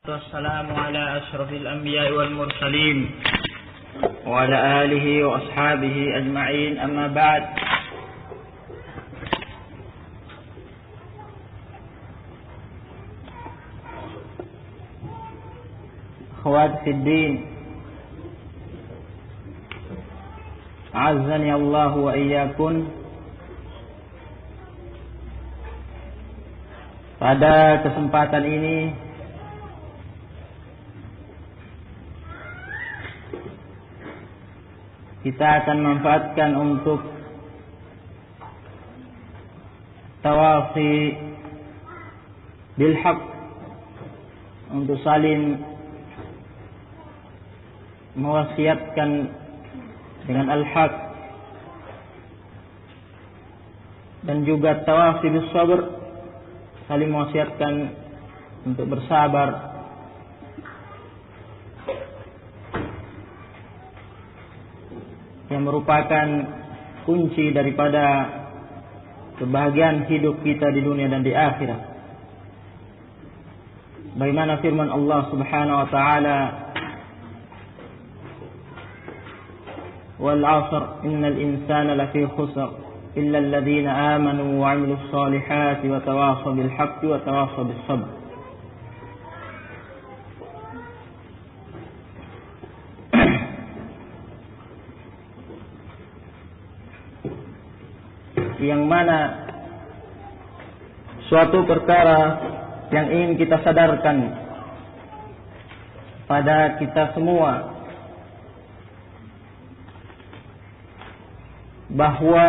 والسلام على أشرف الأنبياء والمرسلين وعلى آله وأصحابه أجمعين أما بعد. أخوات في الدين أعزني الله وإياكم. Pada kesempatan ini kita akan manfaatkan untuk tawasi bil haq, untuk saling mewasiatkan dengan al-haq, dan juga tawasi bis sabr, saling mewasiatkan untuk bersabar. Yang merupakan kunci daripada kebahagiaan hidup kita di dunia dan di akhirat. Bagaimana firman Allah Subhanahu wa taala, "Wal 'ashr innal insana lafi khusr illa alladhina amanu wa 'amilus solihati wa tawashaw bil haqqi wa tawashaw bis sabr." Yang mana suatu perkara yang ingin kita sadarkan pada kita semua, bahwa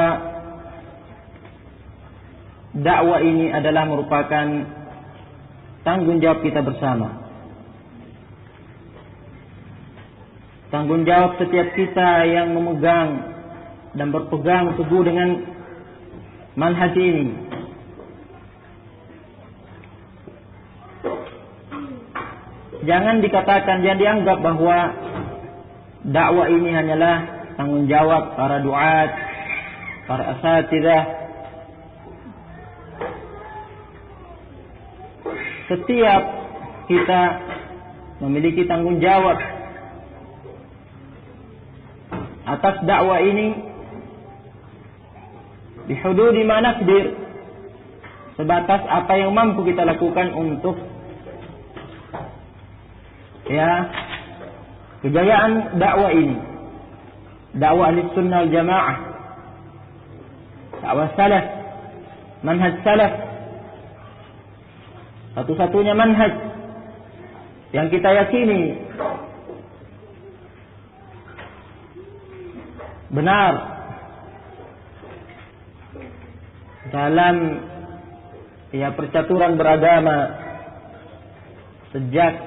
dakwah ini adalah merupakan tanggung jawab kita bersama. Tanggung jawab setiap kita yang memegang dan berpegang teguh dengan manhaj ini. Jangan dikatakan, jangan dianggap bahwa dakwah ini hanyalah tanggung jawab para duat, para asatidzah. Setiap kita memiliki tanggung jawab atas dakwah ini bihududi ma naqdir, sebatas apa yang mampu kita lakukan untuk kejayaan dakwah ini, dakwah Ahlussunnah wal Jamaah, dakwah salaf, manhaj salaf, satu-satunya manhaj yang kita yakini benar dalam percaturan beragama sejak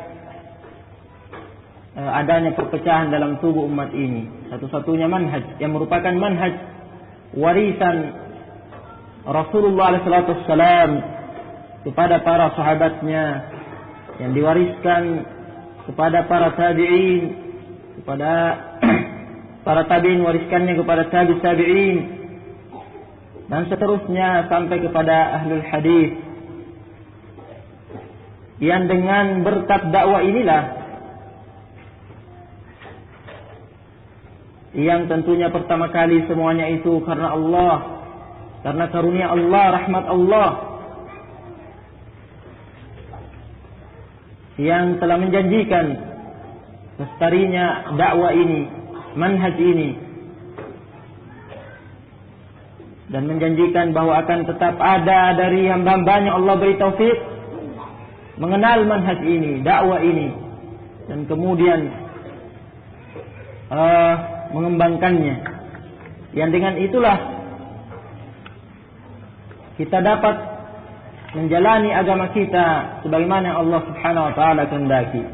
adanya perpecahan dalam tubuh umat ini. Satu-satunya manhaj yang merupakan manhaj warisan Rasulullah SAW kepada para sahabatnya, yang diwariskan kepada para tabi'in, kepada para tabi'in wariskannya kepada tabi'in, dan seterusnya sampai kepada ahlul hadis, yang dengan berkat dakwah inilah yang tentunya pertama kali semuanya itu karena Allah, karena karunia Allah, rahmat Allah, yang telah menjanjikan lestarinya dakwah ini, manhaj ini, dan menjanjikan bahwa akan tetap ada dari hamba-hambanya Allah beri taufik mengenal manhaj ini, dakwah ini, dan kemudian mengembangkannya. Yang dengan itulah kita dapat menjalani agama kita sebagaimana Allah Subhanahu wa taala kehendaki.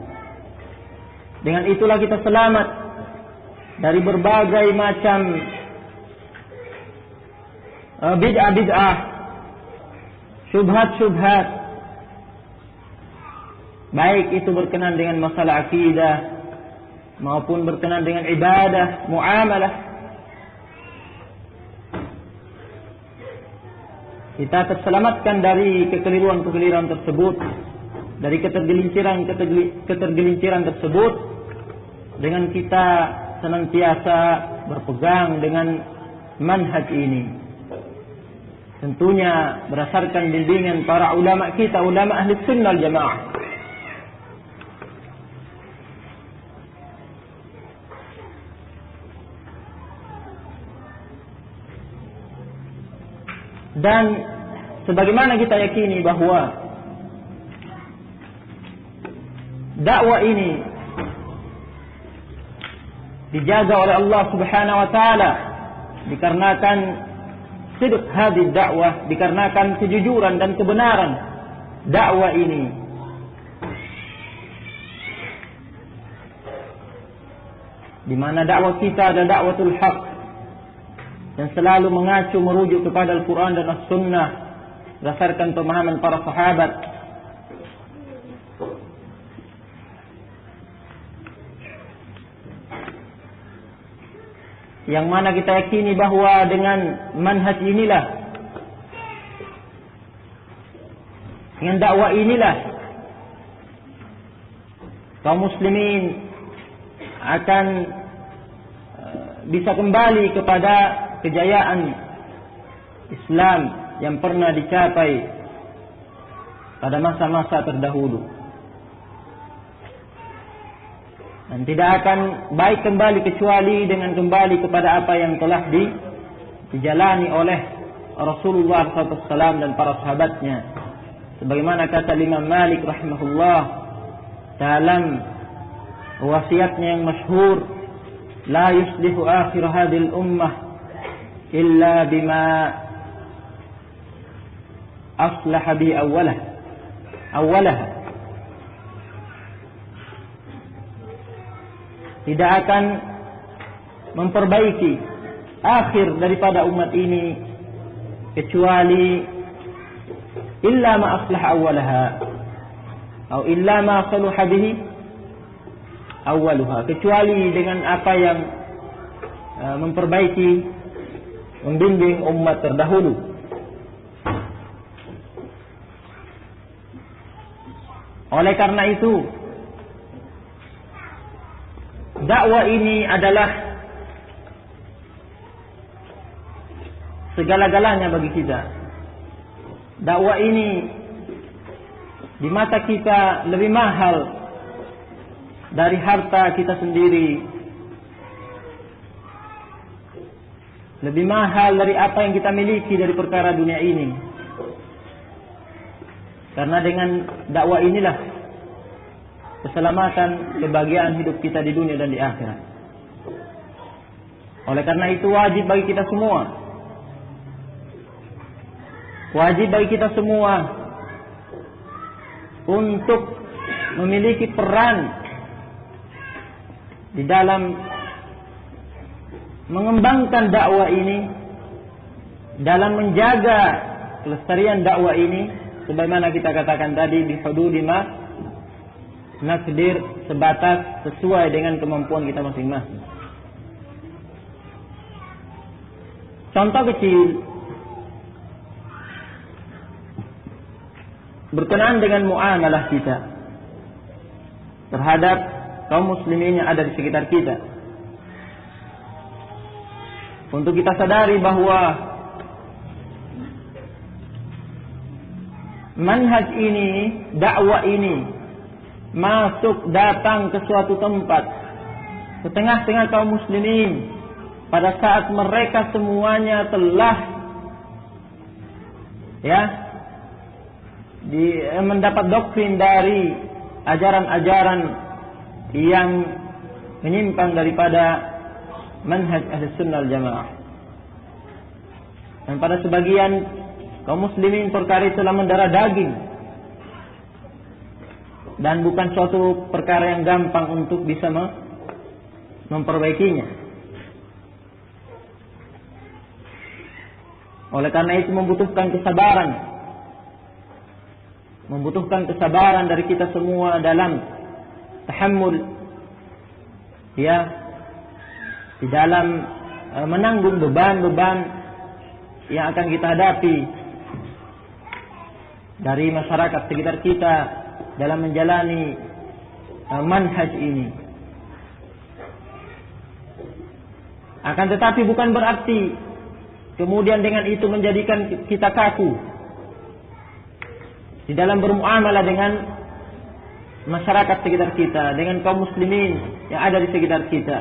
Dengan itulah kita selamat dari berbagai macam bid'ah-bid'ah, syubhat-syubhat, baik itu berkenaan dengan masalah akidah maupun berkenaan dengan ibadah, muamalah. Kita terselamatkan dari kekeliruan-kekeliruan tersebut dari ketergelinciran tersebut dengan kita senantiasa berpegang dengan manhaj ini. Tentunya berdasarkan bimbingan para ulama kita, ulama ahli sunnah wal jamaah. Dan sebagaimana kita yakini bahwa dakwah ini dijaga oleh Allah Subhanahu wa taala dikarenakan sidq hadhihi dakwah, dikarenakan kejujuran dan kebenaran dakwah ini. Di mana dakwah kita adalah dakwatul haq yang selalu mengacu merujuk kepada Al-Quran dan As-Sunnah berdasarkan pemahaman para sahabat. Yang mana kita yakini bahwa dengan manhaj inilah, dengan dakwah inilah, kaum muslimin akan bisa kembali kepada kejayaan Islam yang pernah dicapai pada masa-masa terdahulu. Dan tidak akan baik kembali kecuali dengan kembali kepada apa yang telah dijalani oleh Rasulullah SAW dan para sahabatnya. Sebagaimana kata Imam Malik rahimahullah dalam wasiatnya yang masyhur, la yuslihu akhir hadhil ummah illa bima aslaha bi awwalaha. Tidak akan memperbaiki akhir daripada umat ini kecuali illa ma aslaha awwalaha atau illa ma saluha bihi awwaluha, kecuali dengan apa yang memperbaiki, membimbing umat terdahulu. Oleh karena itu, dakwah ini adalah segala-galanya bagi kita. Dakwah ini di mata kita lebih mahal dari harta kita sendiri, lebih mahal dari apa yang kita miliki dari perkara dunia ini. Karena dengan dakwah inilah keselamatan, kebahagiaan hidup kita di dunia dan di akhirat. Oleh karena itu wajib bagi kita semua untuk memiliki peran di dalam mengembangkan dakwah ini, dalam menjaga kelestarian dakwah ini, sebagaimana kita katakan tadi, bi hududi ma nakdir, sebatas sesuai dengan kemampuan kita masing-masing. Contoh kecil berkenaan dengan muamalah kita terhadap kaum muslimin yang ada di sekitar kita. Untuk kita sadari bahwa manhaj ini, dakwah ini masuk datang ke suatu tempat, ke tengah-tengah kaum muslimin pada saat mereka semuanya telah mendapat doktrin dari ajaran-ajaran yang menyimpang daripada manhaj ahli sunnah wal jamaah. Dan pada sebagian kaum muslimin perkara itu telah mendarah daging, dan bukan suatu perkara yang gampang untuk bisa memperbaikinya. Oleh karena itu membutuhkan kesabaran dari kita semua dalam tahammul, di dalam menanggung beban-beban yang akan kita hadapi dari masyarakat sekitar kita, dalam menjalani manhaj ini. Akan tetapi bukan berarti kemudian dengan itu menjadikan kita kaku di dalam bermuamalah dengan masyarakat sekitar kita, dengan kaum muslimin yang ada di sekitar kita.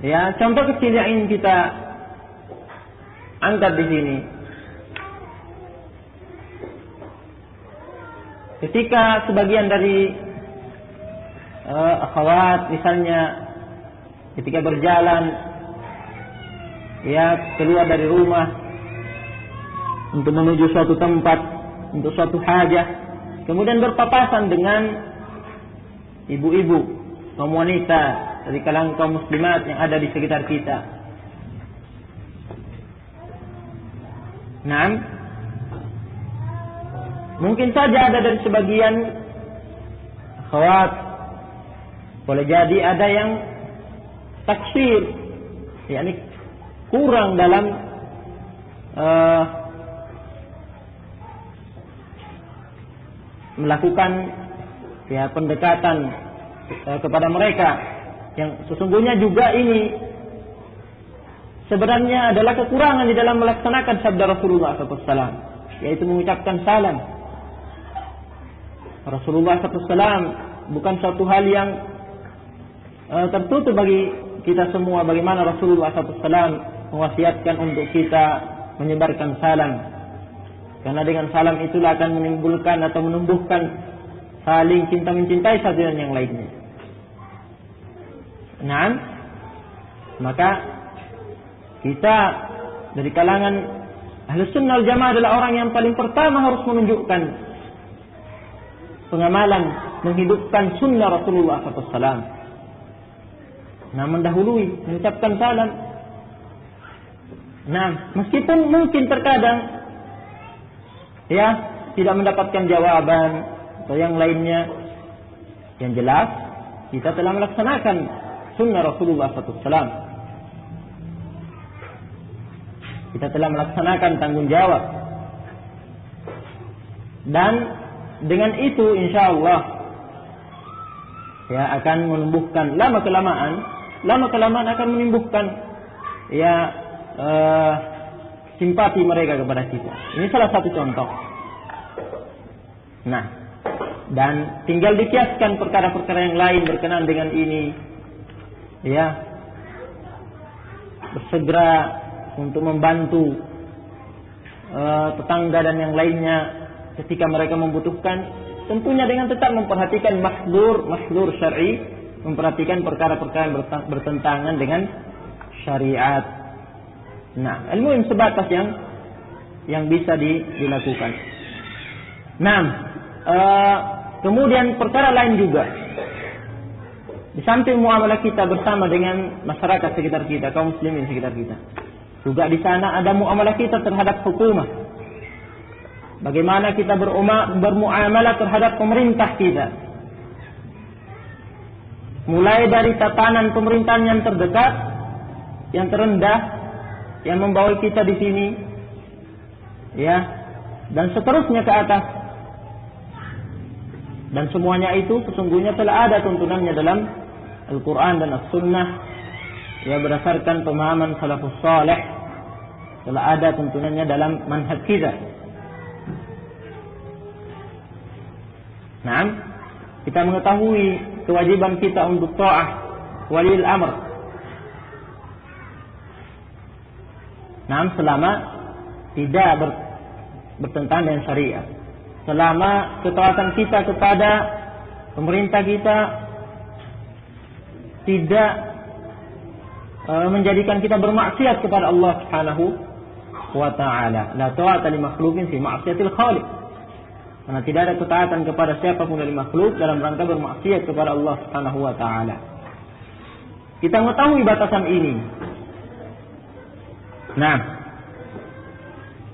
Ya, contoh kecil yang ingin kita angkat di sini. Ketika sebagian dari akhwat misalnya ketika berjalan ya keluar dari rumah untuk menuju suatu tempat, untuk suatu hajah, kemudian berpapasan dengan ibu-ibu, kaum wanita dari kalangan kaum muslimat yang ada di sekitar kita. Nah, mungkin saja ada dari sebagian akhwat, boleh jadi ada yang taksir, yakni kurang dalam melakukan ya pendekatan kepada mereka, yang sesungguhnya juga ini sebenarnya adalah kekurangan di dalam melaksanakan sabda Rasulullah SAW, yaitu mengucapkan salam. Rasulullah SAW bukan suatu hal yang tertutup bagi kita semua, bagaimana Rasulullah SAW mewasiatkan untuk kita menyebarkan salam, karena dengan salam itulah akan menimbulkan atau menumbuhkan saling cinta mencintai satu dan yang lainnya. Nah, maka kita dari kalangan Ahlus Sunnah wal Jamaah adalah orang yang paling pertama harus menunjukkan pengamalan menghidupkan sunnah Rasulullah SAW. Nah, mendahului mengucapkan salam. Nah, meskipun mungkin terkadang ya tidak mendapatkan jawaban atau yang lainnya, yang jelas kita telah melaksanakan sunnah Rasulullah SAW. Kita telah melaksanakan tanggung jawab, dan dengan itu insya Allah ya akan menumbuhkan lama kelamaan akan menumbuhkan ya simpati mereka kepada kita. Ini salah satu contoh. Nah, dan tinggal dikiaskan perkara-perkara yang lain berkenaan dengan ini, ya, bersegera untuk membantu tetangga dan yang lainnya ketika mereka membutuhkan, tentunya dengan tetap memperhatikan mahdzur syar'i, memperhatikan perkara-perkara yang bertentangan dengan syariat. Nah, ilmu yang sebatas yang bisa dilakukan. Nah, kemudian perkara lain juga, di samping muamalah kita bersama dengan masyarakat sekitar kita, kaum muslimin sekitar kita, juga di sana ada muamalah kita terhadap hukumah. Bagaimana kita bermuamalah terhadap pemerintah kita, mulai dari tatanan pemerintahan yang terdekat, yang terendah, yang membawa kita di sini, ya, dan seterusnya ke atas. Dan semuanya itu sesungguhnya telah ada tuntunannya dalam Al-Quran dan As-Sunnah, ya, berdasarkan pemahaman salafus salih, telah ada tuntunannya dalam manhaj kita. Nah, kita mengetahui kewajiban kita untuk ta'ah waliul amr. Nah, selama tidak bertentangan dengan syariat, selama ketaatan kita kepada pemerintah kita tidak menjadikan kita bermaksiat kepada Allah Subhanahu wa ta'ala. La ta'ata li makhluqin fi ma'siyatil khaliq. Karena tidak ada ketaatan kepada siapapun dari makhluk dalam rangka bermaksiat kepada Allah Subhanahu wa ta'ala. Kita mengetahui batasan ini. Nah,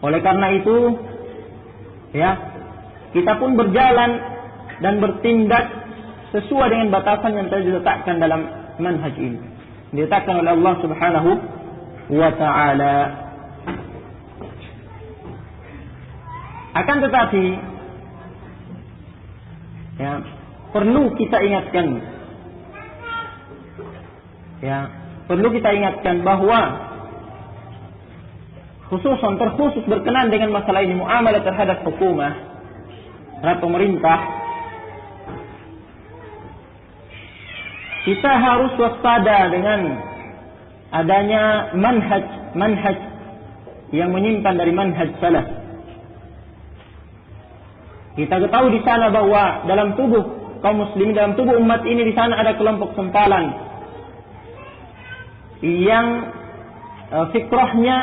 oleh karena itu, ya, kita pun berjalan dan bertindak sesuai dengan batasan yang telah diletakkan dalam manhaj ini, diletakkan oleh Allah Subhanahu wa ta'ala. Akan tetapi ya, perlu kita ingatkan, ya, perlu kita ingatkan bahwa terkhusus berkenaan dengan masalah ini, muamalah terhadap hukumah, terhadap pemerintah, kita harus waspada dengan adanya manhaj yang menyimpan dari manhaj salaf. Kita ketahui di sana bahwa dalam tubuh kaum muslimin, dalam tubuh umat ini, di sana ada kelompok sempalan yang fikrahnya,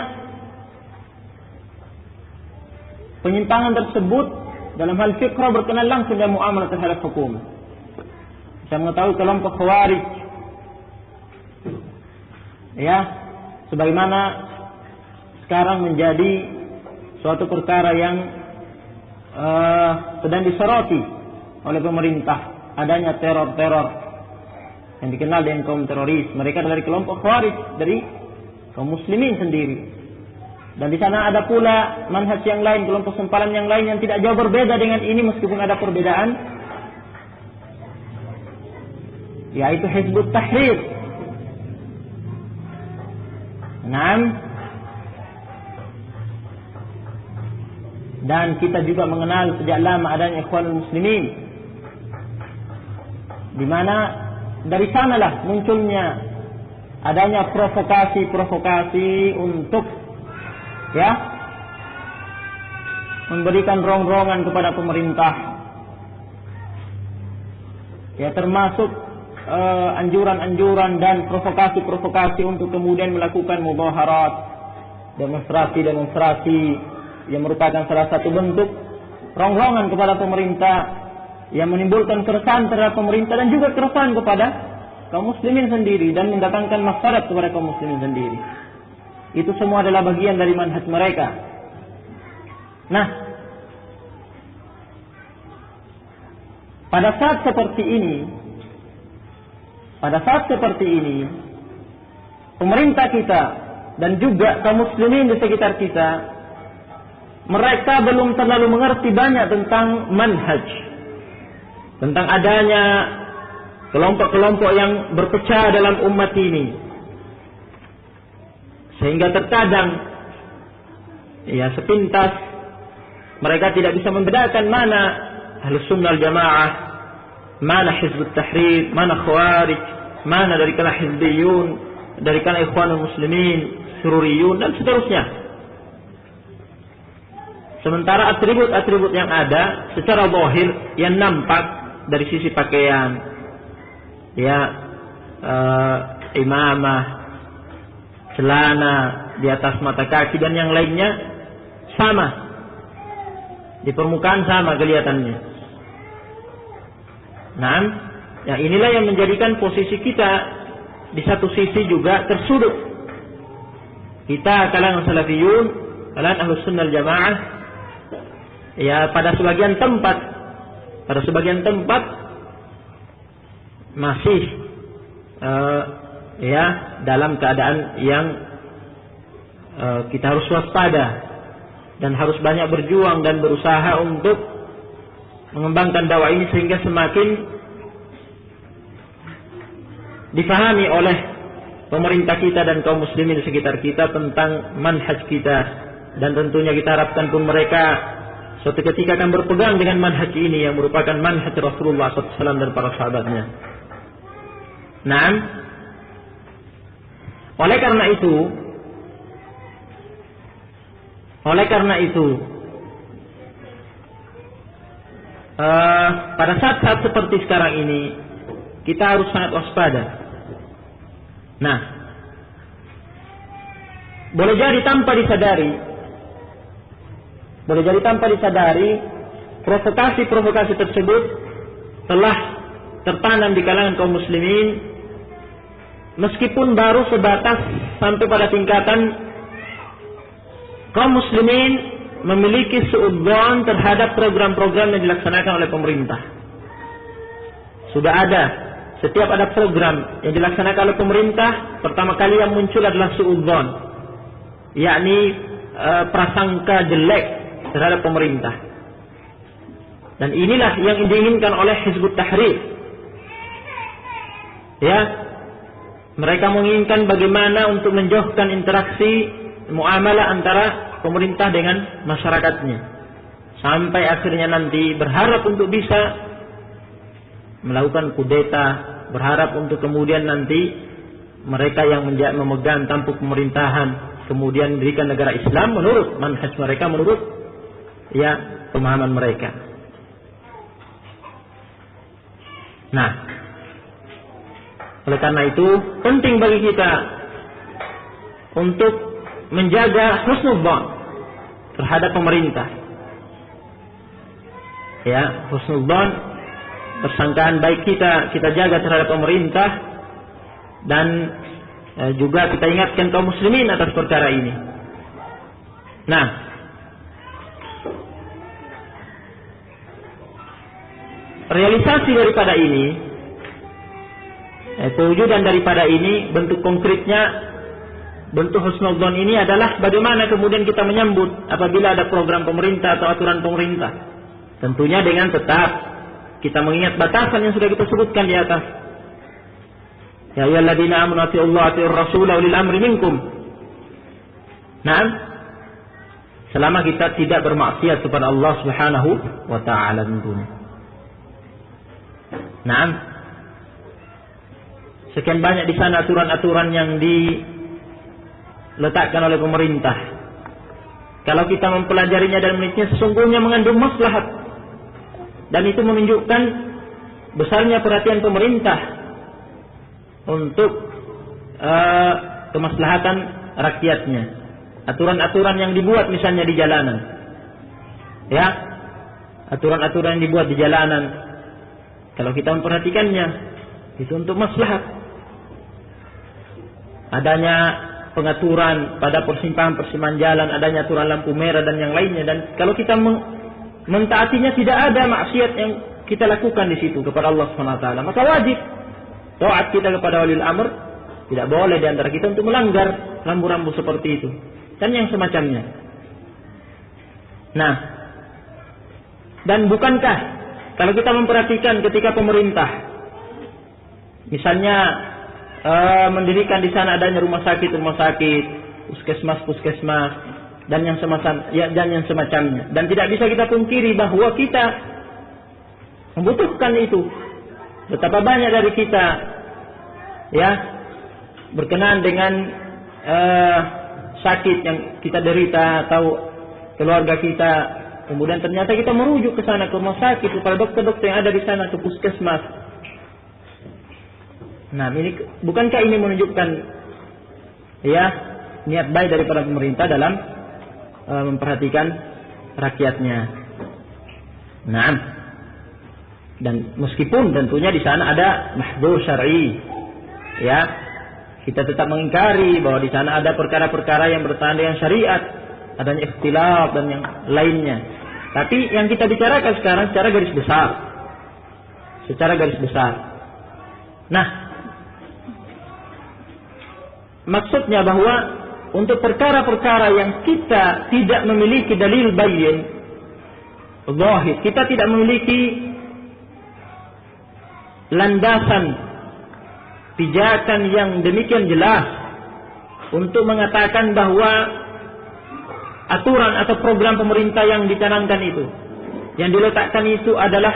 penyimpangan tersebut dalam hal fikrah berkenaan langsung dengan muamalah terhadap hukum. Kita mengetahui kelompok Khawarij, ya, sebagaimana sekarang menjadi suatu perkara yang sedang disoroti oleh pemerintah, adanya teror-teror yang dikenal dengan kaum teroris. Mereka dari kelompok Khawarij, dari kaum muslimin sendiri. Dan di sana ada pula manhaj yang lain, kelompok sempalan yang lain yang tidak jauh berbeda dengan ini meskipun ada perbedaan, yaitu Hizbut Tahrir. Dan kita juga mengenal sejak lama adanya Ikhwanul Muslimin, di mana dari sanalah munculnya adanya provokasi untuk, ya, memberikan rongrongan kepada pemerintah, ya, termasuk anjuran-anjuran dan provokasi untuk kemudian melakukan mudaharat, demonstrasi yang merupakan salah satu bentuk rongrongan kepada pemerintah, yang menimbulkan keresahan terhadap pemerintah dan juga keresahan kepada kaum muslimin sendiri dan mendatangkan maslahat kepada kaum muslimin sendiri. Itu semua adalah bagian dari manhaj mereka. Nah, pada saat seperti ini, pemerintah kita dan juga kaum muslimin di sekitar kita, mereka belum terlalu mengerti banyak tentang manhaj, tentang adanya kelompok-kelompok yang berpecah dalam umat ini, sehingga terkadang, ya, sepintas mereka tidak bisa membedakan mana Ahlus Sunnah wal Jamaah, mana Hizbut Tahrir, mana Khawarij, mana dari kalangan Hizbiyun, dari kalangan Ikhwanul Muslimin, Sururiyun, dan seterusnya. Sementara atribut-atribut yang ada secara zahir yang nampak dari sisi pakaian, ya, imamah, celana di atas mata kaki dan yang lainnya sama, di permukaan sama kelihatannya. Nah, ya, inilah yang menjadikan posisi kita di satu sisi juga tersudut. Kita kalangan salafiyun, kalangan Ahlus Sunnah wal Jamaah, ya, pada sebagian tempat masih ya, dalam keadaan yang kita harus waspada dan harus banyak berjuang dan berusaha untuk mengembangkan dakwah ini sehingga semakin difahami oleh pemerintah kita dan kaum muslimin di sekitar kita tentang manhaj kita. Dan tentunya kita harapkan pun mereka suatu ketika akan berpegang dengan manhaj ini yang merupakan manhaj Rasulullah SAW dan para sahabatnya. Nah, oleh karena itu, pada saat-saat seperti sekarang ini kita harus sangat waspada. Nah, boleh jadi tanpa disadari, provokasi tersebut telah tertanam di kalangan kaum muslimin, meskipun baru sebatas sampai pada tingkatan kaum muslimin memiliki suudzon terhadap program-program yang dilaksanakan oleh pemerintah. Sudah ada, setiap ada program yang dilaksanakan oleh pemerintah, pertama kali yang muncul adalah suudzon, yakni prasangka jelek terhadap pemerintah. Dan inilah yang diinginkan oleh Hizbut Tahrir. Ya, mereka menginginkan bagaimana untuk menjauhkan interaksi muamalah antara pemerintah dengan masyarakatnya, sampai akhirnya nanti berharap untuk bisa melakukan kudeta, berharap untuk kemudian nanti mereka yang memegang tampuk pemerintahan kemudian diberikan negara Islam menurut manhaj mereka, menurut ya pemahaman mereka. Nah, oleh karena itu penting bagi kita untuk menjaga husnudzon terhadap pemerintah. Ya, husnudzon, persangkaan baik kita jaga terhadap pemerintah, dan juga kita ingatkan kaum muslimin atas perkara ini. Nah, realisasi daripada ini, pewujudan daripada ini, bentuk konkretnya, bentuk husnudzon ini adalah bagaimana kemudian kita menyambut apabila ada program pemerintah atau aturan pemerintah. Tentunya dengan tetap kita mengingat batasan yang sudah kita sebutkan di atas. Ya ayyuhalladzina amanu atiiullaha wa atiiur rasul wa ulil amri minkum. Nah, selama kita tidak bermaksiat kepada Allah Subhanahu wa taala tentunya. Nah, sekian banyak di sana aturan-aturan yang diletakkan oleh pemerintah. Kalau kita mempelajarinya dan menelitinya, sesungguhnya mengandung maslahat, dan itu menunjukkan besarnya perhatian pemerintah untuk kemaslahatan rakyatnya. Aturan-aturan yang dibuat misalnya di jalanan, ya, aturan-aturan yang dibuat di jalanan, kalau kita memperhatikannya, itu untuk maslahat. Adanya pengaturan pada persimpangan jalan, adanya aturan lampu merah dan yang lainnya, dan kalau kita mentaatinya tidak ada maksiat yang kita lakukan di situ kepada Allah SWT, maka wajib taat kita kepada walil amr. Tidak boleh di antara kita untuk melanggar rambu-rambu seperti itu dan yang semacamnya. Nah, dan bukankah kalau kita memperhatikan ketika pemerintah misalnya mendirikan di sana adanya rumah sakit, puskesmas dan yang semacamnya, dan tidak bisa kita pungkiri bahwa kita membutuhkan itu. Betapa banyak dari kita ya berkenaan dengan sakit yang kita derita atau keluarga kita, kemudian ternyata kita merujuk ke sana, ke rumah sakit, kepada dokter-dokter yang ada di sana, ke puskesmas. Nah, ini bukankah ini menunjukkan ya niat baik daripada pemerintah dalam memperhatikan rakyatnya. Nah, dan meskipun tentunya di sana ada mahdzur syar'i, ya, kita tetap mengingkari bahwa di sana ada perkara-perkara yang bertentangan dengan syariat, adanya ikhtilaf dan yang lainnya. Tapi yang kita bicarakan sekarang secara garis besar. Nah, maksudnya bahwa untuk perkara-perkara yang kita tidak memiliki dalil bayyin, zahir, kita tidak memiliki landasan pijakan yang demikian jelas untuk mengatakan bahwa aturan atau program pemerintah yang dicanangkan itu, yang diletakkan itu adalah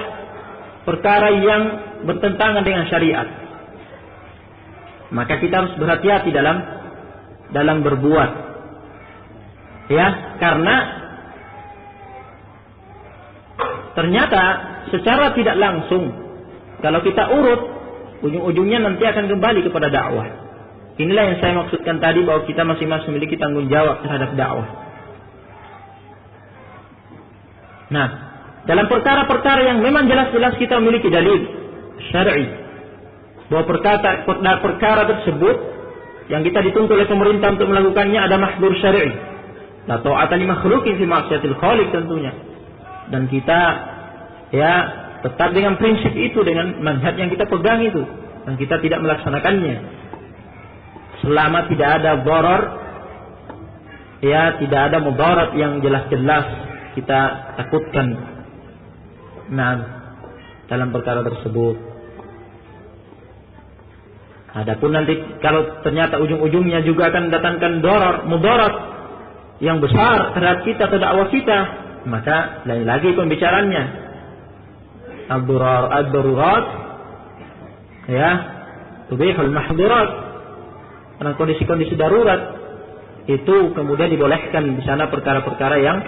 perkara yang bertentangan dengan syariat, maka kita harus berhati-hati dalam berbuat, ya, karena ternyata secara tidak langsung kalau kita urut, ujung-ujungnya nanti akan kembali kepada dakwah. Inilah yang saya maksudkan tadi, bahwa kita masing-masing memiliki tanggung jawab terhadap dakwah. Nah, dalam perkara-perkara yang memang jelas-jelas kita memiliki dalil syar'i bahwa perkara tersebut yang kita dituntut oleh pemerintah untuk melakukannya ada mahdzur syar'i. La ta'ata li makhluqin fi ma'siyatil khaliq tentunya. Dan kita ya tetap dengan prinsip itu, dengan manhaj yang kita pegang itu, dan kita tidak melaksanakannya selama tidak ada darar, ya, tidak ada mudarat yang jelas-jelas kita takutkan. Nah, dalam perkara tersebut. Adapun nanti kalau ternyata ujung-ujungnya juga akan mendatangkan mudarat yang besar terhadap kita atau dakwah kita, maka lain lagi pembicaraannya. Ad-darurat ya tubihul mahdurat. Karena kondisi-kondisi darurat itu kemudian dibolehkan di sana perkara-perkara yang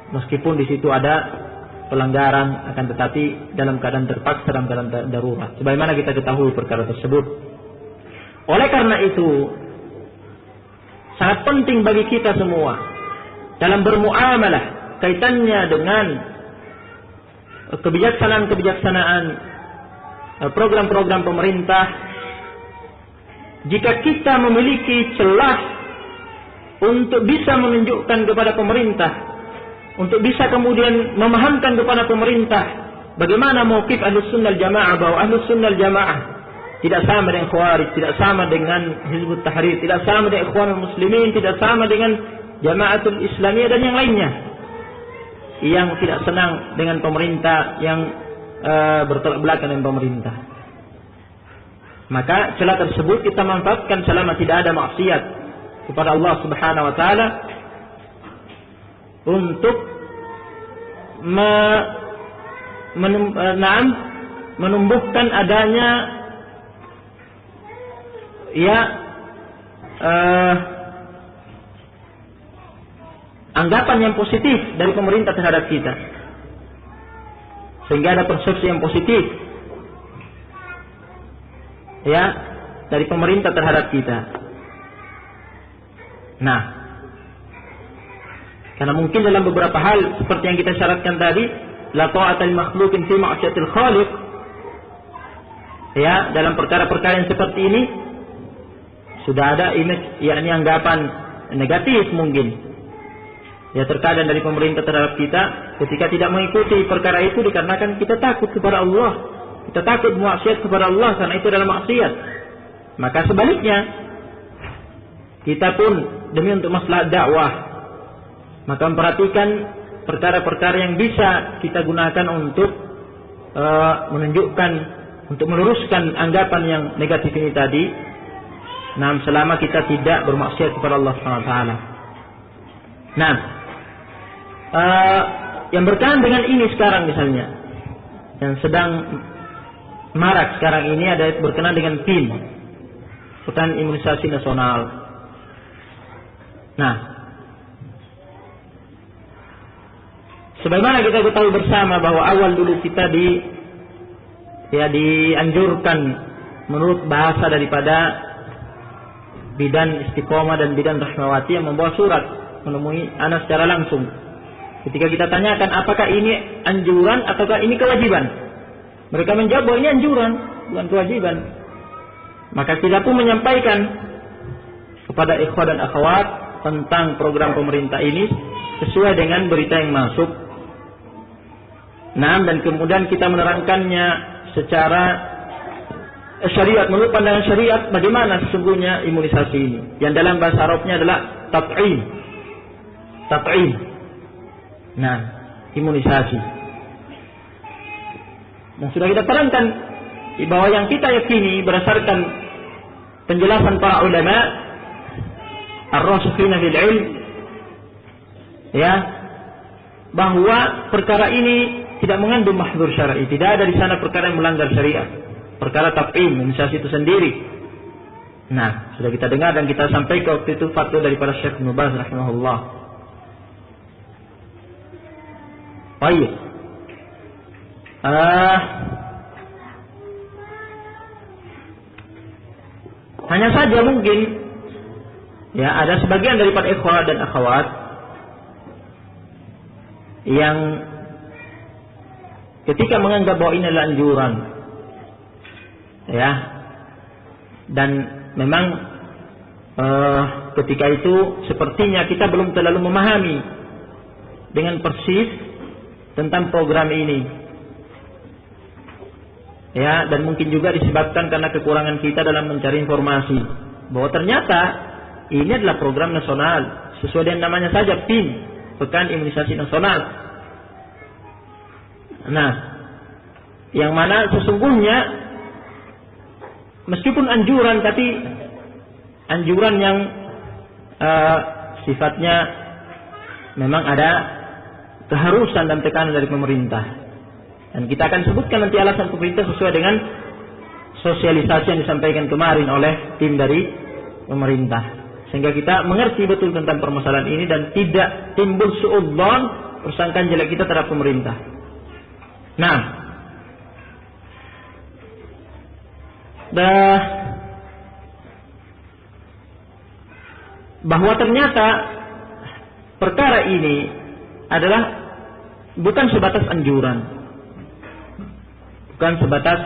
meskipun di situ ada pelanggaran, akan tetapi dalam keadaan terpaksa, dalam keadaan darurat. Sebagaimana kita ketahui perkara tersebut. Oleh karena itu, sangat penting bagi kita semua dalam bermuamalah kaitannya dengan kebijaksanaan program-program pemerintah. Jika kita memiliki celah untuk bisa menunjukkan kepada pemerintah, untuk bisa kemudian memahamkan kepada pemerintah bagaimana mauqif Ahlus Sunnah Jamaah, bahwa Ahlus Sunnah Jamaah tidak sama dengan Khawarij, tidak sama dengan Hizbut Tahrir, tidak sama dengan Ikhwanul Muslimin, tidak sama dengan Jamaatul Islamiyah dan yang lainnya yang tidak senang dengan pemerintah, yang bertolak belakang dengan pemerintah. Maka celah tersebut kita manfaatkan selama tidak ada maksiat kepada Allah Subhanahu wa taala untuk menumbuhkan adanya anggapan yang positif dari pemerintah terhadap kita, sehingga ada persepsi yang positif dari pemerintah terhadap kita. Nah, karena mungkin dalam beberapa hal seperti yang kita syaratkan tadi, la ta'atal makhluqin fi ma'siyatil khaliq, dalam perkara-perkara yang seperti ini sudah ada image, yakni anggapan negatif mungkin terkadang dari pemerintah terhadap kita ketika tidak mengikuti perkara itu, dikarenakan kita takut kepada Allah, kita takut maksiat kepada Allah karena itu adalah maksiat. Maka sebaliknya, kita pun demi untuk maslahat dakwah, maka memperhatikan perkara-perkara yang bisa kita gunakan untuk menunjukkan, untuk meluruskan anggapan yang negatif ini tadi. Nah, selama kita tidak bermaksiat kepada Allah SWT. Nah, yang berkaitan dengan ini sekarang misalnya, yang sedang marak sekarang ini ada berkenaan dengan PIN, Pekan Imunisasi Nasional. Nah, sebagaimana kita ketahui bersama bahwa awal dulu kita dianjurkan menurut bahasa daripada bidan Istiqomah dan bidan Rahmawati yang membawa surat menemui anak secara langsung. Ketika kita tanyakan apakah ini anjuran ataukah ini kewajiban, mereka menjawab bahwa ini anjuran, bukan kewajiban. Maka kita pun menyampaikan kepada ikhwan dan akhwat tentang program pemerintah ini sesuai dengan berita yang masuk. Nah, dan kemudian kita menerangkannya secara syariat, menurut pandangan syariat bagaimana sesungguhnya imunisasi ini, yang dalam bahasa Arabnya adalah tat'im. Nah, imunisasi. Dan sudah kita terangkan bahwa yang kita yakini berdasarkan penjelasan para ulama ar-rasikhina fil ilm, bahwa perkara ini tidak mengandung mahdzur syar'i, tidak ada di sana perkara yang melanggar syariat. Perkara tat'im, imunisasi itu sendiri. Nah, sudah kita dengar dan kita sampaikan waktu itu fatwa daripada Syekh Ibnu Baz rahimahullah. Baik. Hanya saja mungkin ada sebagian daripada ikhwan dan akhwat yang ketika menganggap bahwa ini adalah anjuran, dan memang ketika itu sepertinya kita belum terlalu memahami dengan persis tentang program ini, dan mungkin juga disebabkan karena kekurangan kita dalam mencari informasi bahwa ternyata ini adalah program nasional sesuai dengan namanya saja, PIN, Pekan Imunisasi Nasional. Nah, yang mana sesungguhnya meskipun anjuran, tapi anjuran yang sifatnya memang ada keharusan dan tekanan dari pemerintah. Dan kita akan sebutkan nanti alasan pemerintah sesuai dengan sosialisasi yang disampaikan kemarin oleh tim dari pemerintah, sehingga kita mengerti betul tentang permasalahan ini dan tidak timbul suudzon, persangkaan jelek kita terhadap pemerintah. Nah, bahwa ternyata perkara ini adalah bukan sebatas anjuran, bukan sebatas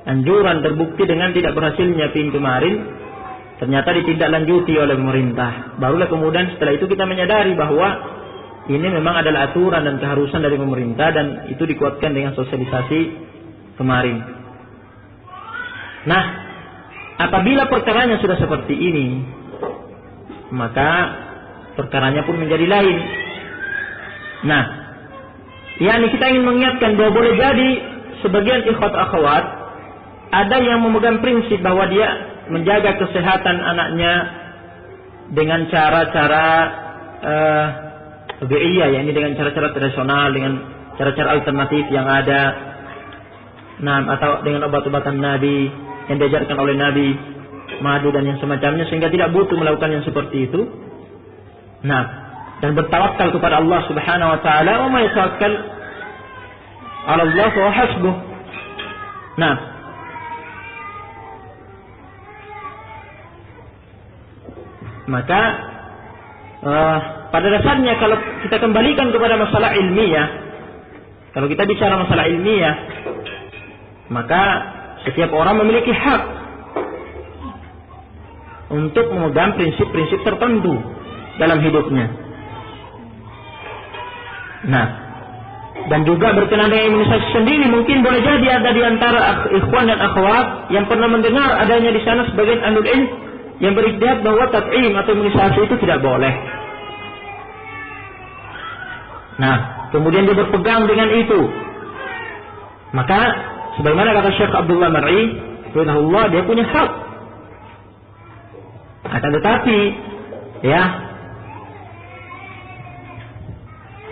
anjuran terbukti dengan tidak berhasilnya PIN kemarin, ternyata ditindaklanjuti oleh pemerintah. Barulah kemudian setelah itu kita menyadari bahwa ini memang adalah aturan dan keharusan dari pemerintah, dan itu dikuatkan dengan sosialisasi kemarin. Nah, apabila perkaranya sudah seperti ini, maka perkaranya pun menjadi lain. Nah, yakni kita ingin mengingatkan bahwa boleh jadi sebagian ikhwat akhwat ada yang memegang prinsip bahwa dia menjaga kesehatan anaknya dengan cara-cara bi'iyah, yakni dengan cara-cara tradisional, dengan cara-cara alternatif yang ada, nah, atau dengan obat-obatan Nabi yang diajarkan oleh Nabi, madu dan yang semacamnya, sehingga tidak butuh melakukan yang seperti itu. Nah, dan bertawakal kepada Allah Subhanahu wa taala, wa may yatawakkal 'ala Allah fa huwa hasbuh. Nah, maka pada dasarnya kalau kita kembalikan kepada masalah ilmiah, kalau kita bicara masalah ilmiah, maka setiap orang memiliki hak untuk memegang prinsip-prinsip tertentu dalam hidupnya. Nah, dan juga berkenaan dengan imunisasi sendiri, mungkin boleh jadi ada di antara ikhwan dan akhwat yang pernah mendengar adanya di sana sebagian ahlul ilm yang berijtihad bahwa tat'im atau imunisasi itu tidak boleh. Nah, kemudian dia berpegang dengan itu. Maka sebagaimana kata Syekh Abdullah Mar'i, rahimahullah, dia punya hak. Akan tetapi, ya,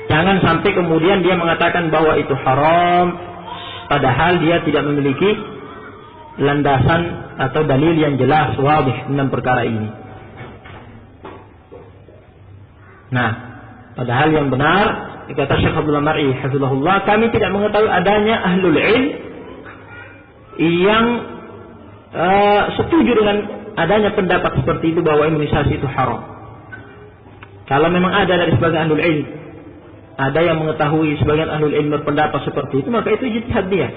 jangan sampai kemudian dia mengatakan bahwa itu haram, padahal dia tidak memiliki landasan atau dalil yang jelas, wadih dalam perkara ini. Nah, padahal yang benar, kata Syekh Abdullah Mar'i, hafizahullah, kami tidak mengetahui adanya ahlul ilm yang setuju dengan adanya pendapat seperti itu bahwa imunisasi itu haram. Kalau memang ada dari sebagian ahlul ilm, ada yang mengetahui sebagian ahlul ilm berpendapat seperti itu, maka itu ijtihad dia.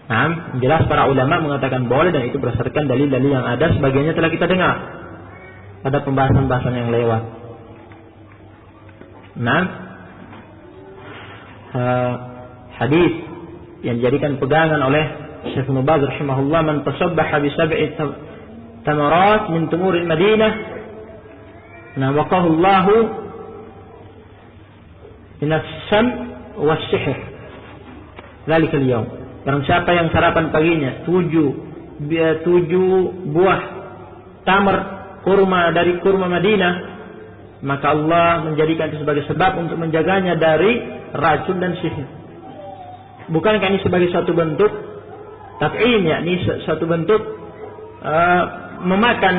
Nah, jelas para ulama mengatakan boleh, dan itu berdasarkan dalil-dalil yang ada, sebagiannya telah kita dengar pada pembahasan-pembahasan yang lewat. Nah, hadis yang dijadikan pegangan oleh Syekh Ibnu Baz rahimahullah, man tasabbaha bi sab'i tamarat min tumuril Madinah, nawaqahu Allahu min as-sam was-sihr dzalika al-yawm. Barang siapa yang sarapan paginya 7 buah tamar kurma dari kurma Madinah, maka Allah menjadikan itu sebagai sebab untuk menjaganya dari racun dan sihir. Bukankah ini sebagai suatu bentuk tat'im, yakni suatu bentuk memakan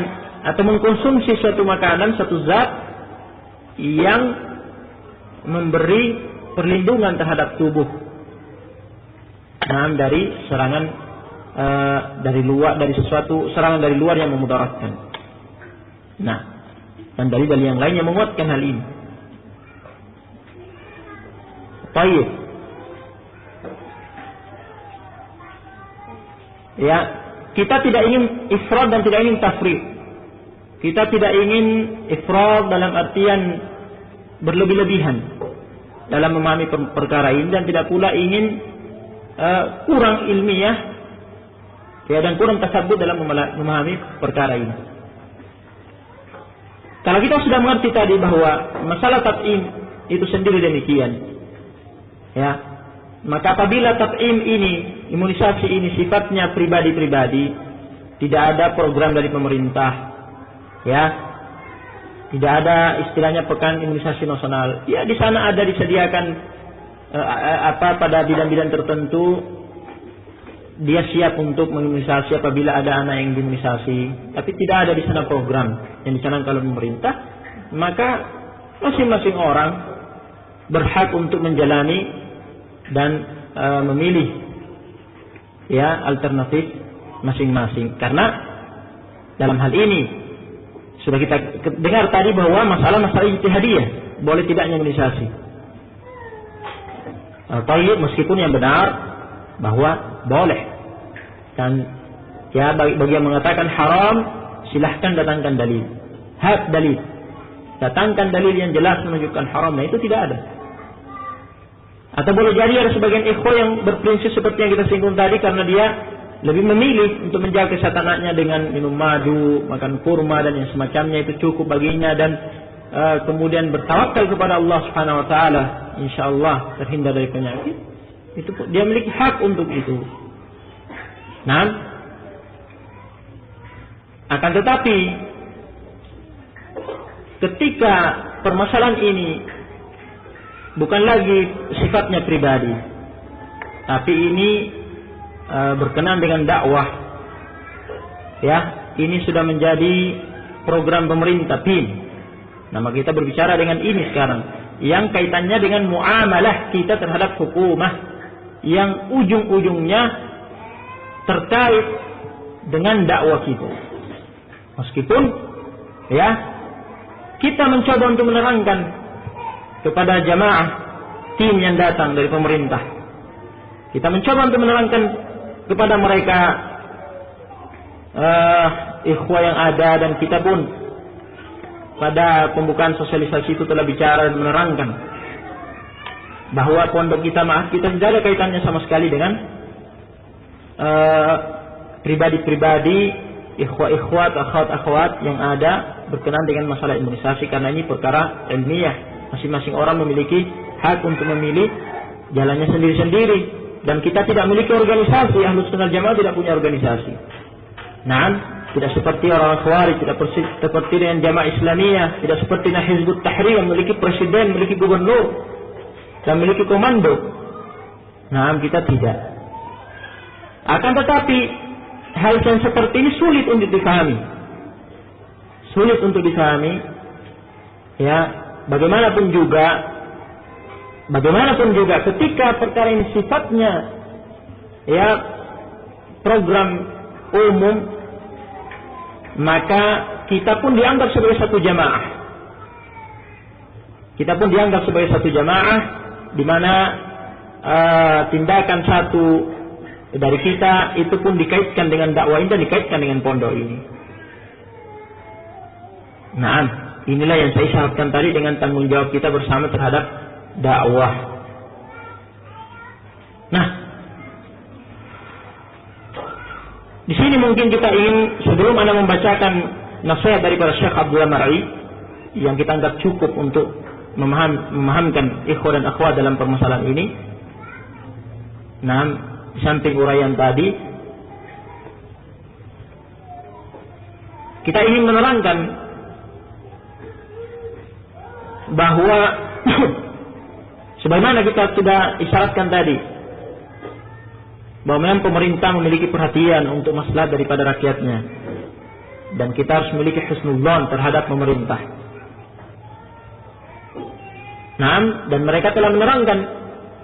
atau mengkonsumsi suatu makanan, suatu zat yang memberi perlindungan terhadap tubuh dari serangan dari luar, dari sesuatu serangan dari luar yang memudaratkan. Nah, dan dalil-dalil yang lainnya menguatkan hal ini. Baik. Ya, kita tidak ingin ifrad dan tidak ingin tafrid. Kita tidak ingin ifrad dalam artian berlebih-lebihan dalam memahami perkara ini, dan tidak pula ingin kurang ilmiah, ya, dan kurang tasabbut dalam memahami perkara ini. Kalau kita sudah mengerti tadi bahwa masalah tat'im itu sendiri demikian, Ya. Maka apabila tat'im ini, imunisasi ini sifatnya pribadi-pribadi, tidak ada program dari pemerintah, ya, tidak ada istilahnya pekan imunisasi nasional. Ya, di sana ada disediakan pada bidang-bidang tertentu, dia siap untuk mengimunisasi apabila ada anak yang diimunisasi. Tapi tidak ada di sana program yang dicanangkan oleh pemerintah. Maka masing-masing orang berhak untuk menjalani dan memilih ya alternatif masing-masing. Karena dalam hal ini sudah kita dengar tadi bahwa masalah ijtihadiyah, boleh tidaknya imunisasi. Tayyib, meskipun yang benar bahwa boleh. Dan ya bagi yang mengatakan haram, silahkan datangkan dalil. Hat dalil. Datangkan dalil yang jelas menunjukkan haramnya, itu tidak ada. Atau boleh jadi ada sebagian ikhwah yang berprinsip seperti yang kita singgung tadi, karena dia lebih memilih untuk menjaga kesehatan anaknya dengan minum madu, makan kurma dan yang semacamnya, itu cukup baginya, dan kemudian bertawakal kepada Allah Subhanahu wa taala, insyaallah terhindar dari penyakit. Itu dia memiliki hak untuk itu. Nah, akan tetapi ketika permasalahan ini bukan lagi sifatnya pribadi, tapi ini berkenaan dengan dakwah, ya, ini sudah menjadi program pemerintah PIN. Nah, maka kita berbicara dengan ini sekarang, yang kaitannya dengan muamalah kita terhadap hukumah, yang ujung-ujungnya terkait dengan dakwah kita. Meskipun ya kita mencoba untuk menerangkan kepada jamaah tim yang datang dari pemerintah, kita mencoba untuk menerangkan kepada mereka ikhwah yang ada, dan kita pun pada pembukaan sosialisasi itu telah bicara dan menerangkan bahwa pondok kita tidak ada kaitannya sama sekali dengan pribadi-pribadi, ikhwat, akhwat yang ada berkenaan dengan masalah imunisasi, karena ini perkara ilmiah. Masing-masing orang memiliki hak untuk memilih jalannya sendiri-sendiri, dan kita tidak memiliki organisasi. Ahlus Sunnah Jamaah tidak punya organisasi. Nah, tidak seperti orang Khawarij, tidak seperti dengan Jamaah Islamiyah, tidak seperti Hizbut Tahrir yang memiliki presiden, memiliki gubernur, dan memiliki komando. Nah, kita tidak. Akan tetapi hal yang seperti ini sulit untuk dipahami. Sulit untuk dipahami. Ya, bagaimanapun juga ketika perkara ini sifatnya ya program umum, maka kita pun dianggap sebagai satu jamaah. Kita pun dianggap sebagai satu jamaah, di mana tindakan satu dari kita itu pun dikaitkan dengan dakwah ini dan dikaitkan dengan pondok ini. Nah, inilah yang saya isyaratkan tadi dengan tanggung jawab kita bersama terhadap dakwah. Nah, di sini mungkin kita ingin, sebelum Anda membacakan nasihat daripada Syekh Abdullah Mar'i yang kita anggap cukup untuk memahamkan ikhwan dan akhwat dalam permasalahan ini. Nah, di samping uraian tadi, kita ingin menerangkan bahwa sebagaimana kita sudah isyaratkan tadi, bahwa memang pemerintah memiliki perhatian untuk maslahat daripada rakyatnya, dan kita harus memiliki husnudzon terhadap pemerintah. Nah, dan mereka telah menerangkan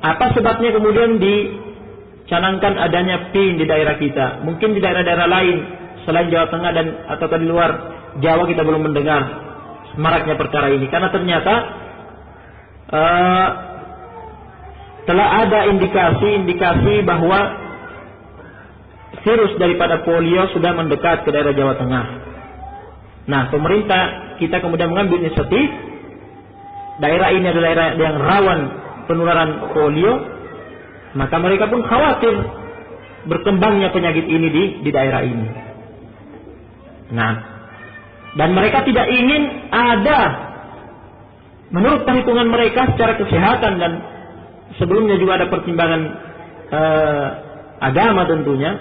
apa sebabnya kemudian dicanangkan adanya PIN di daerah kita. Mungkin di daerah-daerah lain selain Jawa Tengah dan atau di luar Jawa kita belum mendengar maraknya perkara ini, karena ternyata telah ada indikasi bahwa virus daripada polio sudah mendekat ke daerah Jawa Tengah. Nah, pemerintah kita kemudian mengambil inisiatif, daerah ini adalah daerah yang rawan penularan polio, maka mereka pun khawatir berkembangnya penyakit ini di daerah ini. Nah, dan mereka tidak ingin ada, menurut perhitungan mereka secara kesehatan dan sebelumnya juga ada pertimbangan agama tentunya.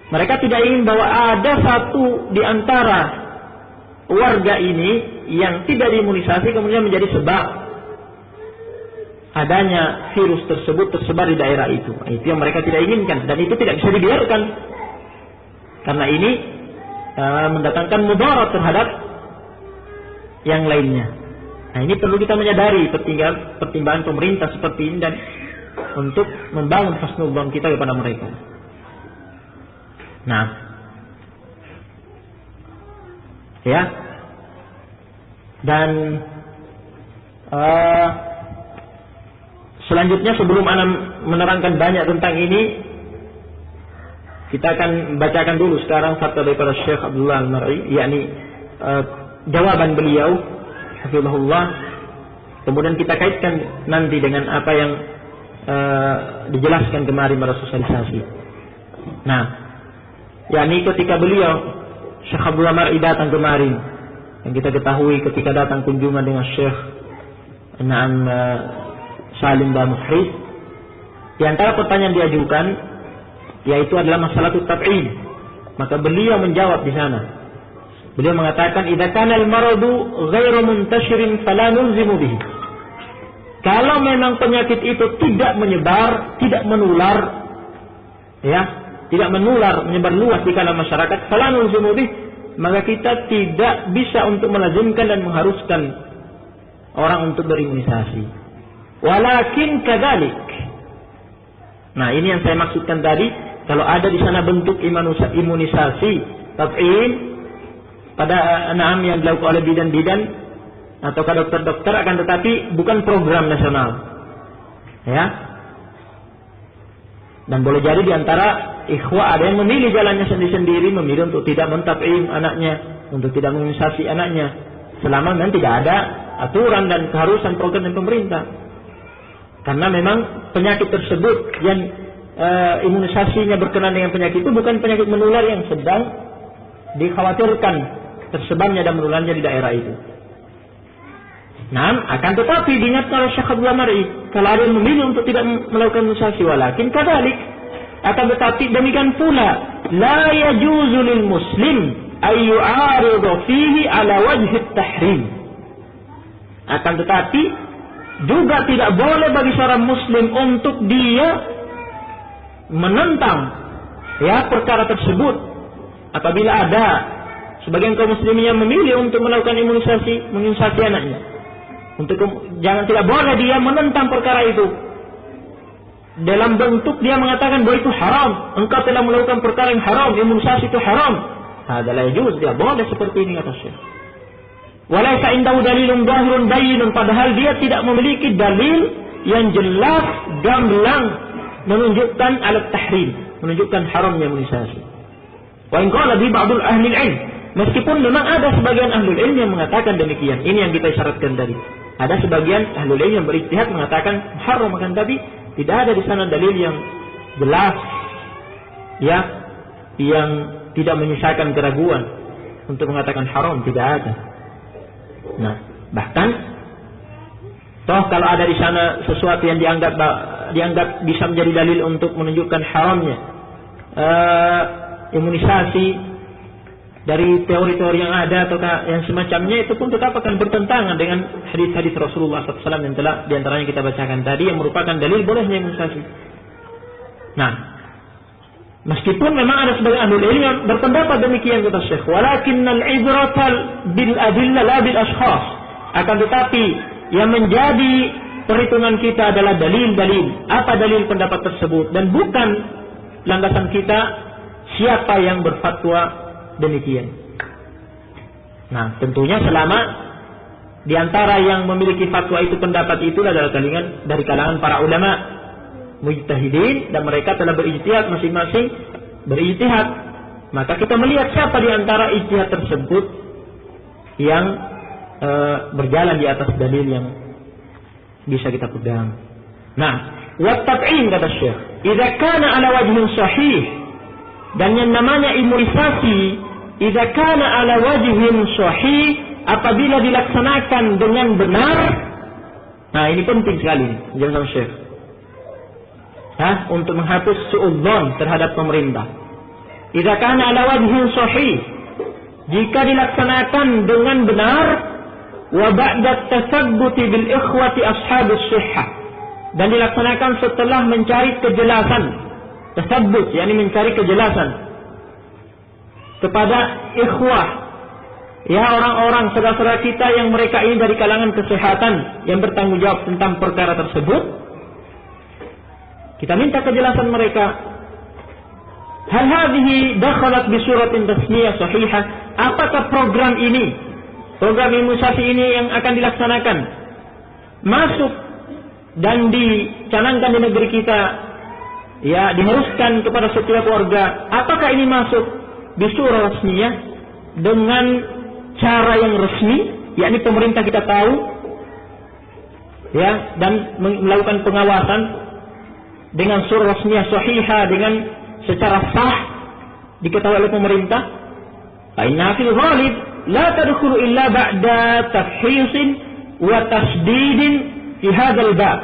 Mereka tidak ingin bahwa ada satu di antara warga ini yang tidak diimunisasi kemudian menjadi sebab adanya virus tersebut tersebar di daerah itu. Itu yang mereka tidak inginkan dan itu tidak bisa dibiarkan. Karena ini mendatangkan mudarat terhadap yang lainnya. Nah, ini perlu kita menyadari pertimbangan pemerintah seperti ini dan untuk membangun husnudzon kita kepada mereka. Nah, ya, dan selanjutnya sebelum Ana menerangkan banyak tentang ini, kita akan bacakan dulu sekarang fatwa daripada Syekh Abdullah Al-Mar'i, yakni jawaban beliau, hafizahullah. Kemudian kita kaitkan nanti dengan apa yang dijelaskan kemarin pada sosialisasi. Nah, yakni ketika beliau Syekh Abdullah Mar'i datang kemarin, yang kita ketahui ketika datang kunjungan dengan Syekh Salim dan Muhriz, di antara pertanyaan diajukan yaitu adalah masalah tab'in. Maka beliau menjawab di sana. Beliau mengatakan, "Idza kana al-maradu ghairu muntashirin fala nulzimu bihi." Kalau memang penyakit itu tidak menyebar, tidak menular, ya, tidak menular, menyebar luas di kalangan masyarakat, fala nulzimu bihi, maka kita tidak bisa untuk melazimkan dan mengharuskan orang untuk berimunisasi. Walakin kadzalik. Nah, ini yang saya maksudkan tadi, kalau ada di sana bentuk imunisasi tab'in pada anak yang dilakukan oleh bidan-bidan atau dokter-dokter, akan tetapi bukan program nasional, ya. Dan boleh jadi di antara ikhwah ada yang memilih jalannya sendiri-sendiri, memilih untuk tidak mentab'in anaknya, untuk tidak mengimunisasi anaknya, selama memang tidak ada aturan dan keharusan program dari pemerintah. Karena memang penyakit tersebut yang imunisasinya berkenaan dengan penyakit itu bukan penyakit menular yang sedang dikhawatirkan tersebarnya dan menularnya di daerah itu. Nah, akan tetapi diingatkan oleh Syekh Abdullah Mar'i, kalau ada yang memilih untuk tidak melakukan imunisasi, walakin kadzalik, akan tetapi demikian pula, la yajuzu lil muslim ay yu'aridu fihi ala wajhi at-tahrim. Akan tetapi juga tidak boleh bagi seorang muslim untuk dia menentang, ya, perkara tersebut apabila ada sebagian kaum muslimin yang memilih untuk melakukan imunisasi anaknya. Tidak boleh dia menentang perkara itu dalam bentuk dia mengatakan bahwa itu haram, engkau telah melakukan perkara yang haram, imunisasi itu haram. Adalah juz, dia boleh seperti ini kata Syekh. Walaysa indahu dalilun zahirun bayyinun, padahal dia tidak memiliki dalil yang jelas gamblang menunjukkan alat tahrim, menunjukkan haramnya imunisasi. Wa in qala bi ba'dul ahli ilm, meskipun memang ada sebagian ahli ilm yang mengatakan demikian. Ini yang kita isyaratkan tadi. Ada sebagian ahli ilm yang berijtihad mengatakan haram, akan tapi tidak ada di sana dalil yang jelas, ya, yang tidak menyisakan keraguan untuk mengatakan haram, tidak ada. Nah, bahkan toh kalau ada di sana sesuatu yang dianggap bisa menjadi dalil untuk menunjukkan haramnya imunisasi dari teori-teori yang ada atau yang semacamnya, itu pun tetap akan bertentangan dengan hadis-hadis Rasulullah SAW yang telah diantaranya kita bacakan tadi, yang merupakan dalil bolehnya imunisasi. Nah, meskipun memang ada sebagian ahli ilmu yang berpendapat demikian kata Syekh, walakinnal ibratal bil adillah la bil ashkhas. Akan tetapi yang menjadi perhitungan kita adalah dalil-dalil. Apa dalil pendapat tersebut, dan bukan landasan kita siapa yang berfatwa demikian. Nah, tentunya selama di antara yang memiliki fatwa itu, pendapat itu adalah dari kalangan para ulama mujtahidin, dan mereka telah berijtihad, masing-masing berijtihad, maka kita melihat siapa di antara ijtihad tersebut yang berjalan di atas dalil yang bisa kita pegang. Nah, wa tab'in kata Syekh, idza kana ala wajhin sahih, dan yang namanya imunisasi idza kana ala wajhin sahih, apabila dilaksanakan dengan benar, Nah, ini penting sekali, jangan Syekh. Untuk menghapus suudzon terhadap pemerintah. Idza kana ala wajhin sahih, jika dilaksanakan dengan benar, wa ba'da tasabbuti bil ikhwati ashabus sihhah, dan dilaksanakan setelah mencari kejelasan. Tasabbut yakni mencari kejelasan kepada ikhwah, ya orang-orang saudara-saudara kita yang mereka ini dari kalangan kesehatan yang bertanggung jawab tentang perkara tersebut. Kita minta kejelasan mereka. Hal hadhihi dakhalat bi suratin tasmiyah sahihah. Apakah program imunisasi ini yang akan dilaksanakan masuk dan dicanangkan di negeri kita, ya, diharuskan kepada setiap warga? Apakah ini masuk di surah rasmiyah dengan cara yang resmi, yakni pemerintah kita tahu, ya, dan melakukan pengawasan dengan surah rasmiyah sahihah, dengan secara sah diketahui oleh pemerintah? Fa inna fil ghalib la tadkhulu illa ba'da tafhisin wa tasdidin fi hadzal bab.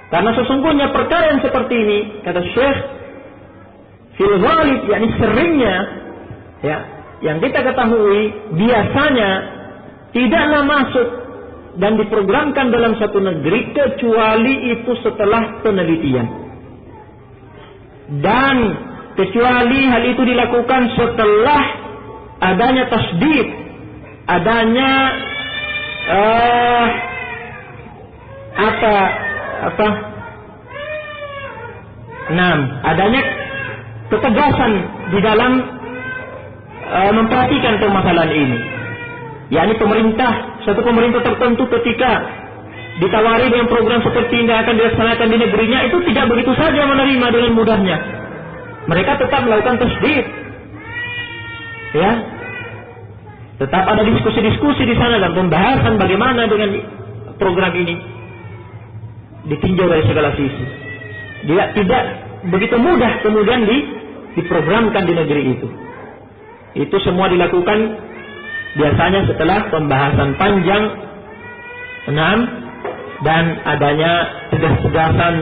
Karena sesungguhnya perkara yang seperti ini, kata Syekh, fil ghalib yakni seringnya, ya, yang kita ketahui biasanya tidaklah masuk dan diprogramkan dalam satu negeri kecuali itu setelah penelitian. Dan kecuali hal itu dilakukan setelah adanya tasdid, adanya adanya ketegasan di dalam memperhatikan permasalahan ini. Yakni suatu pemerintah tertentu ketika ditawari dengan program seperti ini akan dilaksanakan di negerinya, itu tidak begitu saja menerima dengan mudahnya. Mereka tetap melakukan tasdid, ya, tetap ada diskusi-diskusi di sana dan pembahasan bagaimana dengan program ini ditinjau dari segala sisi. Tidak begitu mudah kemudian diprogramkan di negeri itu. Itu semua dilakukan biasanya setelah pembahasan panjang, dan adanya tegas-tegasan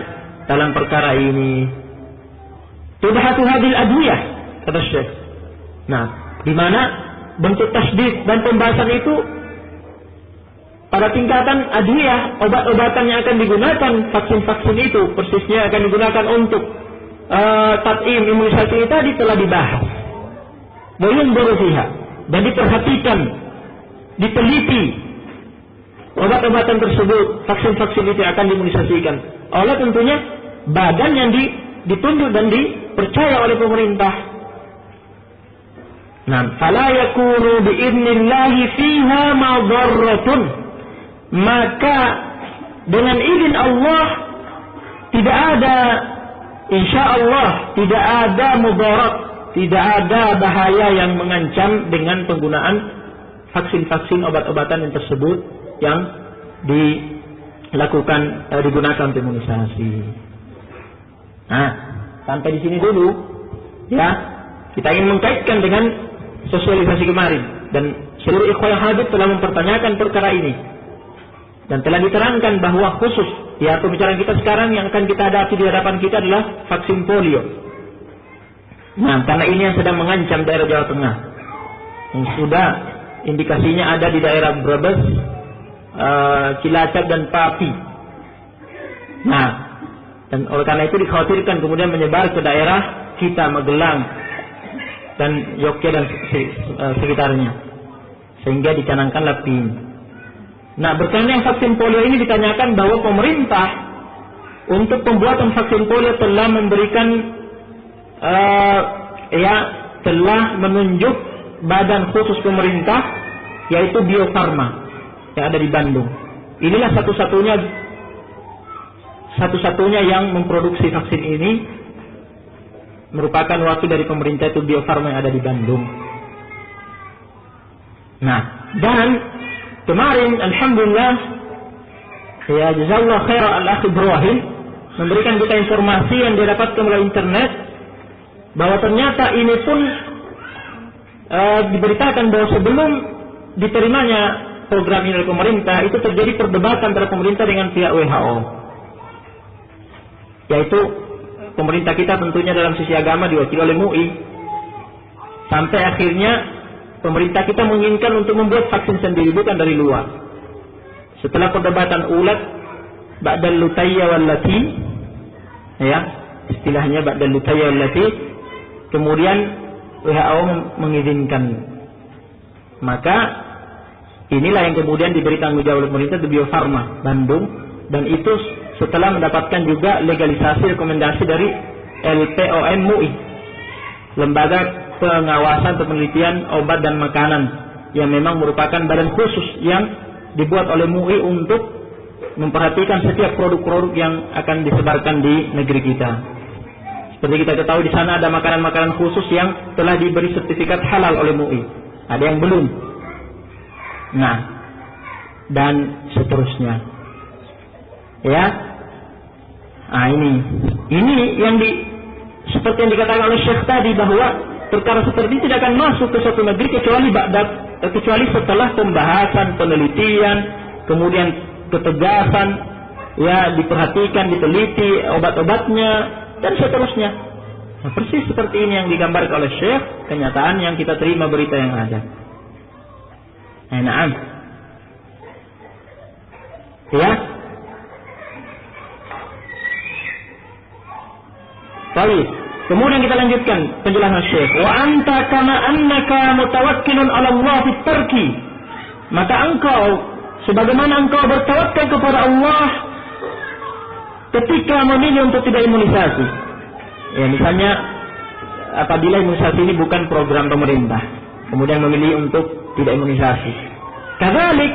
dalam perkara ini. Tubhatu hadil adwiyah, kata Syekh. Nah, di mana bentuk tasdid dan pembahasan itu pada tingkatan adwiyah, obat-obatan yang akan digunakan, vaksin-vaksin itu persisnya akan digunakan untuk tat'im, imunisasi ini tadi telah dibahas. Boleh berusaha dan diperhatikan, diteliti obat-obatan tersebut, vaksin-vaksin itu akan diimunisasikan oleh tentunya badan yang ditunjuk dan dipercaya oleh pemerintah. Nah, fala yakunu bi'idnillahi fiha madarratun, maka dengan izin Allah tidak ada, insyaallah tidak ada mudarat, tidak ada bahaya yang mengancam dengan penggunaan vaksin-vaksin obat-obatan yang tersebut yang digunakan untuk imunisasi. Nah, sampai di sini dulu, ya. Kita ingin mengkaitkan dengan sosialisasi kemarin, dan seluruh ikhwah yang hadir telah mempertanyakan perkara ini dan telah diterangkan bahwa khusus, ya, pembicaraan kita sekarang yang akan kita hadapi di hadapan kita adalah vaksin polio. Nah, karena ini yang sedang mengancam daerah Jawa Tengah, yang sudah indikasinya ada di daerah Brebes, Cilacap dan Pati. Nah, dan oleh karena itu dikhawatirkan kemudian menyebar ke daerah kita, Magelang dan Yogyakarta dan sekitarnya, sehingga dicanangkanlah PIM. Nah, berkenaan yang vaksin polio ini ditanyakan bahwa pemerintah untuk pembuatan vaksin polio telah memberikan telah menunjuk badan khusus pemerintah, yaitu Bio Farma yang ada di Bandung. Inilah satu-satunya yang memproduksi vaksin ini, merupakan wakil dari pemerintah, itu Bio Farma yang ada di Bandung. Nah, dan kemarin alhamdulillah, ya, jazakallahu khairan al-akh Ibrahim memberikan kita informasi yang dia dapatkan melalui internet, bahwa ternyata ini pun diberitakan bahwa sebelum diterimanya program ini oleh pemerintah, itu terjadi perdebatan antara pemerintah dengan pihak WHO. Yaitu pemerintah kita tentunya dalam sisi agama diwakili oleh MUI. Sampai akhirnya pemerintah kita menginginkan untuk membuat vaksin sendiri, bukan dari luar. Setelah perdebatan ulat, ba'dal lutayya wallati, ya, istilahnya ba'dal lutayya wallati, kemudian WHO mengizinkan. Maka inilah yang kemudian diberi tanggung jawab oleh pemerintah, Bio Farma Bandung, dan itu setelah mendapatkan juga legalisasi rekomendasi dari LPOM MUI, lembaga pengawasan penelitian obat dan makanan, yang memang merupakan badan khusus yang dibuat oleh MUI untuk memperhatikan setiap produk-produk yang akan disebarkan di negeri kita. Seperti kita ketahui, di sana ada makanan-makanan khusus yang telah diberi sertifikat halal oleh MUI, ada yang belum. Nah, dan seterusnya. Ya. Nah, ini yang seperti yang dikatakan oleh Syekh tadi, bahwa perkara seperti ini tidak akan masuk ke suatu negeri kecuali setelah pembahasan, penelitian, kemudian ketegasan, ya, diperhatikan, diteliti obat-obatnya dan seterusnya. Nah, persis seperti ini yang digambarkan oleh Syekh, kenyataan yang kita terima berita yang ada. Naam. Ya. Baik. Kemudian kita lanjutkan penjelasan Syekh. Wa anta kama annaka mutawakkilun 'ala Allah fi tarki. Maka engkau sebagaimana engkau bertawakal kepada Allah ketika memilih untuk tidak imunisasi. Ya, misalnya apabila imunisasi ini bukan program pemerintah, kemudian memilih untuk tidak imunisasi. Kadzalik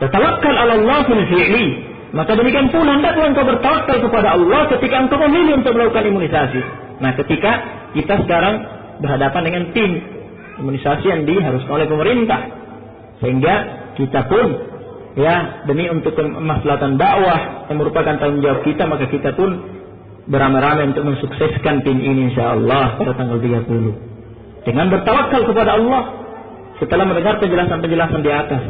tatawakkal 'ala Allah fil fi'li. Maka demikian pula hendaklah engkau bertawakal kepada Allah ketika engkau memilih untuk melakukan imunisasi. Nah, ketika kita sekarang berhadapan dengan tim imunisasi yang diharuskan oleh pemerintah, sehingga kita pun, ya, demi untuk kemaslahatan dakwah yang merupakan tanggung jawab kita, maka kita pun beramai-ramai untuk mensukseskan tim ini insyaallah pada tanggal 30 dengan bertawakal kepada Allah setelah mendengar penjelasan-penjelasan di atas.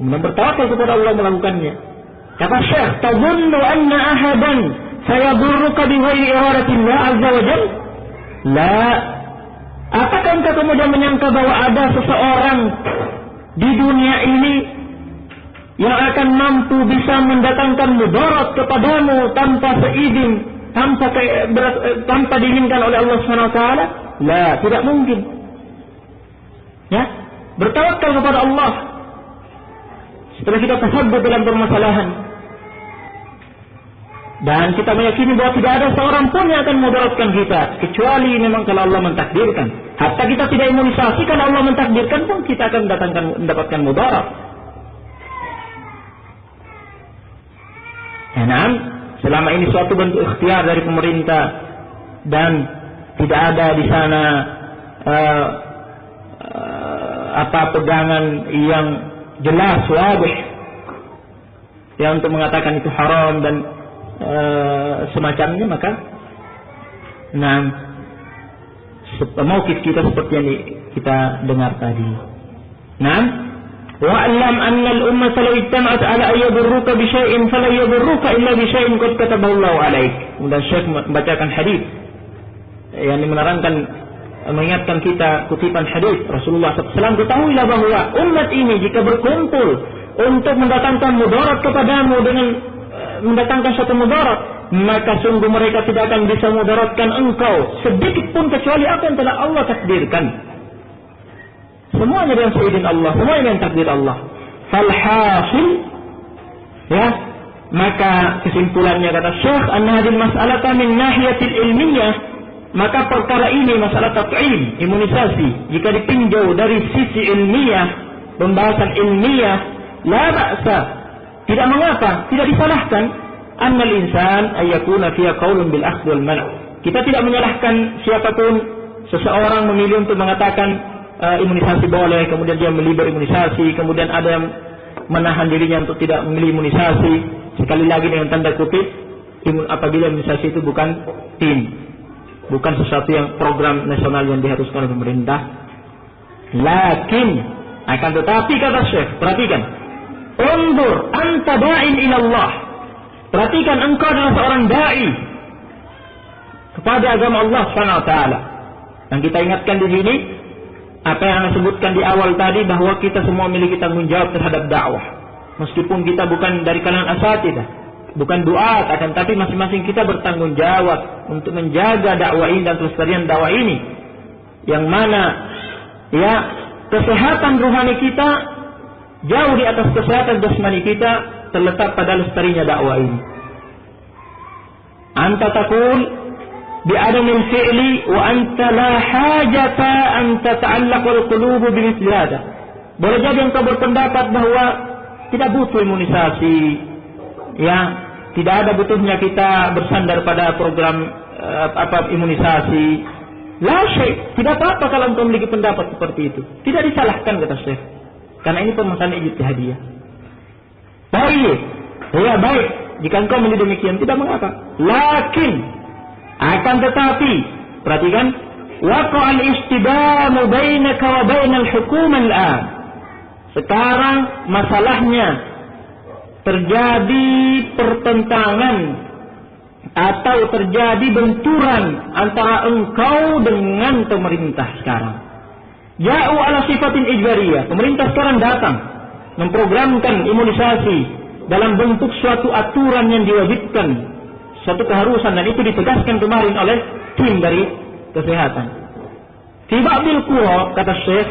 Kemudian bertawakal kepada Allah melakukannya. Kata Syekh, tadunnu anna ahadan sayadurruka bighairi iradatillah azza wa jalla? La. Apakah engkau kemudian menyangka bahwa ada seseorang di dunia ini yang akan mampu bisa mendatangkan mudarat kepadamu tanpa seizin, tanpa diinginkan oleh Allah Subhanahu wa taala? La, tidak mungkin. Ya, bertawakal kepada Allah. Setelah kita tasabbut dalam permasalahan, dan kita meyakini bahwa tidak ada seorang pun yang akan memudaratkan kita, kecuali memang kalau Allah mentakdirkan. Hatta kita tidak imunisasi, kalau Allah mentakdirkan pun kita akan mendapatkan mudarat. Nah, selama ini suatu bentuk ikhtiar dari pemerintah dan tidak ada di sana pegangan yang jelas, wabih, yang untuk mengatakan itu haram dan semacamnya, maka mauqif kita seperti yang kita dengar tadi. Wa'lam anna al-ummata law ijtama'at 'ala an yadurruka bi syai'in fala yadurruka illa bi syai'in qad katabahu Allah 'alaik. Kemudian Syekh membacakan hadis yang menerangkan, mengingatkan kita kutipan hadis Rasulullah SAW. Ketahuilah bahwa umat ini jika berkumpul untuk mendatangkan mudarat kepadamu dengan mendatangkan suatu mudarat, maka sungguh mereka tidak akan bisa mudaratkan engkau sedikit pun kecuali apa yang telah Allah takdirkan. Semuanya dengan seizin Allah, semuanya dengan takdir Allah. Falhasil, ya, maka kesimpulannya kata Syekh, anna hadhihi mas'alata min nahiyatil ilmiyah, maka perkara ini masalah tat'im, imunisasi, jika ditinjau dari sisi ilmiah, pembahasan ilmiah, la ba'sa, tidak mengapa, tidak disalahkan. Annal insan ayyakuna fiha qaulun bil akhdh wal man'. Kita tidak menyalahkan siapapun, seseorang memilih untuk mengatakan imunisasi boleh, kemudian dia beli berimunisasi, kemudian ada yang menahan dirinya untuk tidak memilih imunisasi. Sekali lagi dengan tanda kutip, apabila imunisasi itu bukan tim, bukan sesuatu yang program nasional yang diharuskan oleh pemerintah. Lakin Akan tetapi kata Syekh, perhatikan. Undur anta da'in ilallah. Perhatikan, engkau adalah seorang da'i kepada agama Allah SWT. Dan kita ingatkan di sini apa yang Anda sebutkan di awal tadi, bahwa kita semua memiliki tanggung jawab terhadap dakwah. Meskipun kita bukan dari kalangan asatidzah, bukan duat, akan tapi masing-masing kita bertanggung jawab untuk menjaga dakwah ini dan kelestarian dakwah ini. Yang mana ya kesehatan rohani kita jauh di atas kesehatan jasmani kita terletak pada lestarinya dakwah ini. Anta taqul bi adamil fi'li wa anta la hajata an tata'allaq al-qulub bimithli hadha. Boleh jadi engkau berpendapat bahwa tidak butuh imunisasi, ya, tidak ada butuhnya kita bersandar pada program imunisasi. La syai', tidak apa-apa kalau engkau memiliki pendapat seperti itu. Tidak disalahkan kata Syekh. Karena ini permasalahan ijtihadiyah. Baik, ya baik. Jika engkau memilih demikian, tidak mengapa. Lakin, akan tetapi, perhatikan, waqa'al istidamu bainaka wa bainal hukumah al-an. Sekarang masalahnya terjadi pertentangan atau terjadi benturan antara engkau dengan pemerintah sekarang. Ja'u ala sifatin ijbariyah. Pemerintah sekarang datang memprogramkan imunisasi dalam bentuk suatu aturan yang diwajibkan, suatu keharusan, dan itu ditegaskan kemarin oleh tim dari kesehatan. Fi ba'dil qura, kata Syekh,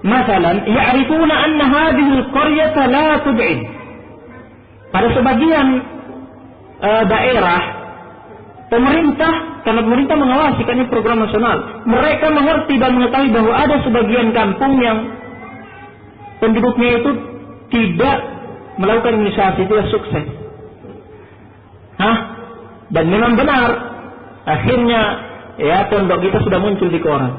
masalan ya'rifuna anna hadhihi al-qaryata la tud'in. Pada sebagian daerah, pemerintah, karena pemerintah mengawasi kan ini program nasional, mereka mengerti dan mengetahui bahwa ada sebagian kampung yang penduduknya itu tidak melakukan imunisasi, tidak sukses. Dan memang benar, akhirnya ya pondok kita sudah muncul di koran.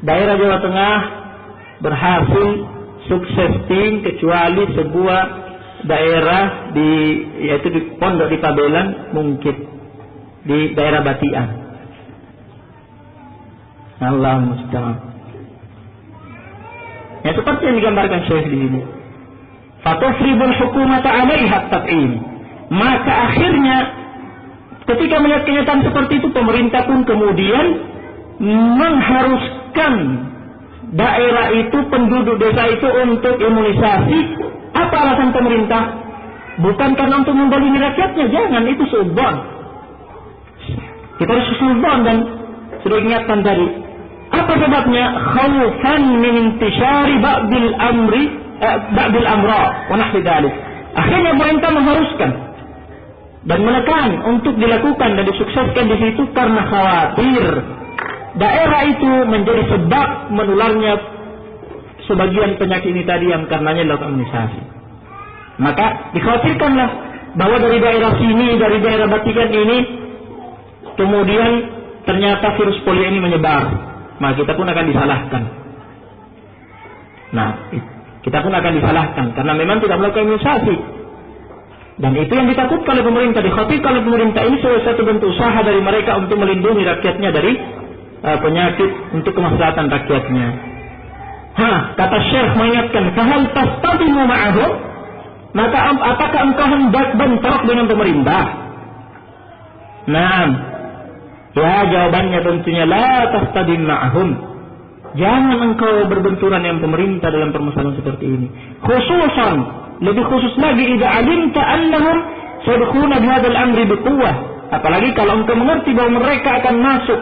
Daerah Jawa Tengah berhasil sukses tim, kecuali sebuah daerah yaitu di pondok di Pabelan, Mungkit, di daerah Batian. Allah musta'an. Ya seperti yang digambarkan Syekh di sini. Fatufribul hukumata 'alaiha at-tab'in. Maka akhirnya ketika melihat kenyataan seperti itu, pemerintah pun kemudian mengharuskan daerah itu, penduduk desa itu untuk imunisasi. Apa alasan pemerintah? Bukan karena untuk membalimi rakyatnya, jangan, itu suudzon. Kita harus suudzon, dan sudah ingatkan tadi. Apa sebabnya? Khaufan min intishari ba'dil amra wa nahwi dzalik. Akhirnya pemerintah mengharuskan dan menekan untuk dilakukan dan disukseskan di situ karena khawatir daerah itu menjadi sebab menularnya sebagian penyakit ini tadi yang karenanya dilakukan imunisasi. Maka dikhawatirkanlah bahwa dari daerah sini, dari daerah Batikan ini, kemudian ternyata virus polio ini menyebar. Maka kita pun akan disalahkan. Nah, kita pun akan disalahkan karena memang tidak melakukan imunisasi. Dan itu yang ditakutkan oleh pemerintah. Dikhawatirkan oleh pemerintah ini sebagai satu bentuk usaha dari mereka untuk melindungi rakyatnya dari penyakit untuk kemaslahatan rakyatnya. Kata Syekh mengingatkan, fahal tastadimu ma'ahum? Maka apakah engkau hendak bentrok dengan pemerintah? Nah, ya jawabannya tentunya la tastadim ma'ahum. Jangan engkau berbenturan dengan pemerintah dalam permasalahan seperti ini. Khususan, lebih khusus lagi, idza alimta annahum sayadkhuluna bihadzal amri biquwwah. Apalagi kalau engkau mengerti bahwa mereka akan masuk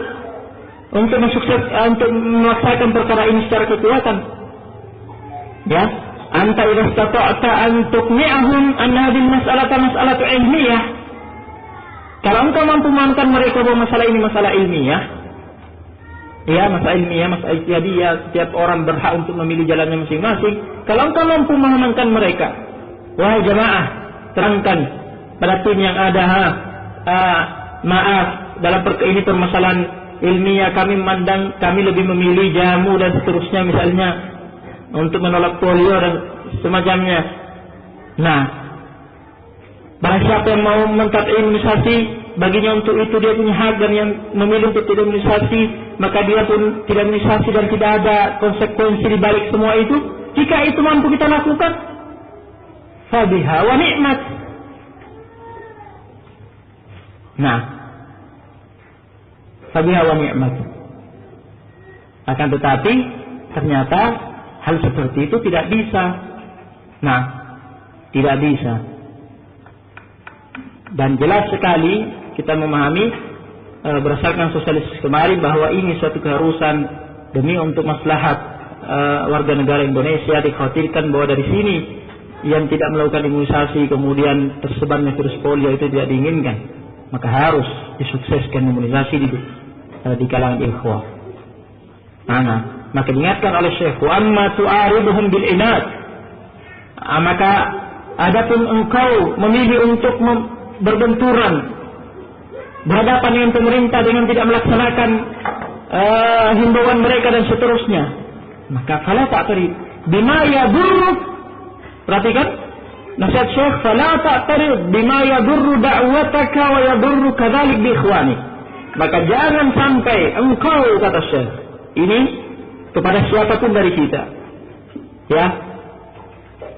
untuk melaksanakan perkara ini secara kekuatan. Ya, anta idza istata'ta an tuqni'ahum an hadhihi mas'alata mas'alatu ilmiyah. Kalau engkau mampu memahamkan mereka bahwa masalah ini masalah ilmiah, ya, masalah ilmiah, masalah ijtihadiyah, setiap orang berhak untuk memilih jalannya masing-masing. Kalau engkau mampu memahamkan mereka, wahai jamaah, terangkan pada tim yang ada, maaf, dalam ini permasalahan ilmiah, kami memandang, kami lebih memilih jamu dan seterusnya misalnya untuk menolak polio dan semacamnya. Nah, barang siapa yang mau mentaat imunisasi, baginya untuk itu dia punya hak, dan yang memilih untuk tidak imunisasi maka dia pun tidak imunisasi dan tidak ada konsekuensi di balik semua itu. Jika itu mampu kita lakukan, fabiha wa ni'mat. Nah, fabiha wa ni'mat. Akan tetapi ternyata hal seperti itu tidak bisa. Nah, tidak bisa. Dan jelas sekali kita memahami berdasarkan sosialisasi kemarin bahwa ini suatu keharusan demi untuk maslahat warga negara Indonesia. Dikhawatirkan bahwa dari sini yang tidak melakukan imunisasi kemudian tersebarnya virus polio itu tidak diinginkan, maka harus disukseskan imunisasi di kalangan ikhwah. Maka diingatkan oleh Syekh, wa amma tu'ariduhum bil inad, maka adapun engkau memilih untuk berbenturan, berhadapan dengan pemerintah dengan tidak melaksanakan himbauan mereka dan seterusnya, maka fala ta'tarib bima yadurru. Perhatikan nasihat Syekh, fala ta'tarib bima yadurru da'wataka wa yadurru kadzalik bi ikhwani. Maka jangan sampai engkau, kata Syekh ini kepada siapapun dari kita, ya,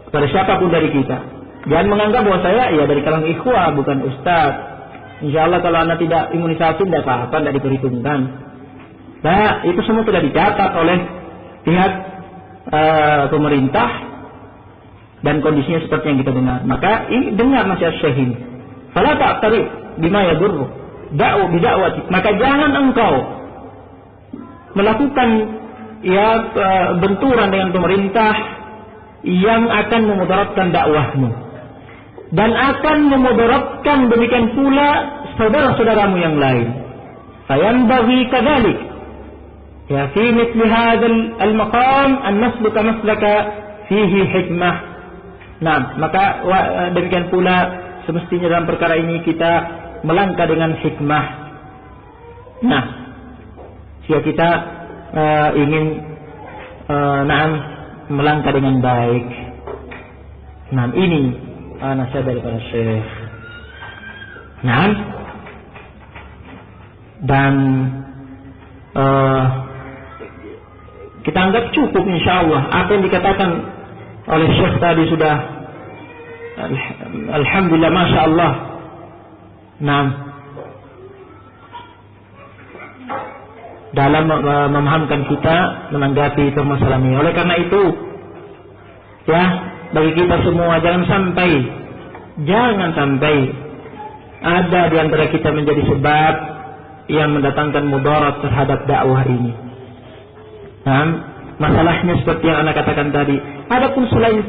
kepada siapapun dari kita, jangan menganggap bahwa saya dari kalangan ikhwah, bukan ustaz. Insya Allah kalau anda tidak imunisasi tidak apa-apa, tidak diperhitungkan. Nah, itu semua sudah dicatat oleh pihak pemerintah dan kondisinya seperti yang kita dengar. Maka ini dengar nasihat Syekh ini. Fala ta'tarif bima yadurru da'u bida'wati. Maka jangan engkau melakukan benturan dengan pemerintah yang akan memudaratkan dakwahmu dan akan memudaratkan demikian pula saudara-saudaramu yang lain. Fayanbaghi kadzalik, ya, fi mithli hadzal al-maqam an nasluka maslaka fihi hikmah. Nah, maka demikian pula semestinya dalam perkara ini kita melangkah dengan hikmah. Nah, jika kita ingin melangkah dengan baik. Nah, ini nasihat daripada Syekh. Nah, dan kita anggap cukup insyaallah apa yang dikatakan oleh Syekh tadi sudah alhamdulillah, masya Allah. Nah, dalam memahamkan kita menanggapi permasalahan ini. Oleh karena itu, ya, bagi kita semua jangan sampai ada di antara kita menjadi sebab yang mendatangkan mudarat terhadap dakwah ini. Nah, masalahnya seperti yang Anda katakan tadi. Adapun selain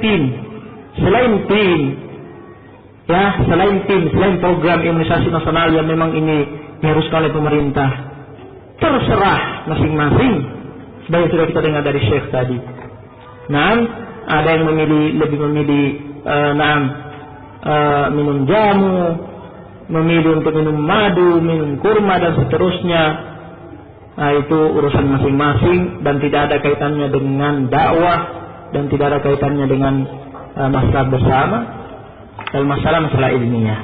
program imunisasi nasional yang memang ini diharuskan oleh pemerintah, terserah masing-masing. Sebagai sudah kita dengar dari Syekh tadi. Nah, ada yang lebih memilih minum jamu, memilih untuk minum madu, minum kurma dan seterusnya. Nah, itu urusan masing-masing dan tidak ada kaitannya dengan dakwah dan tidak ada kaitannya dengan masalah bersama dan masalah ilmiah.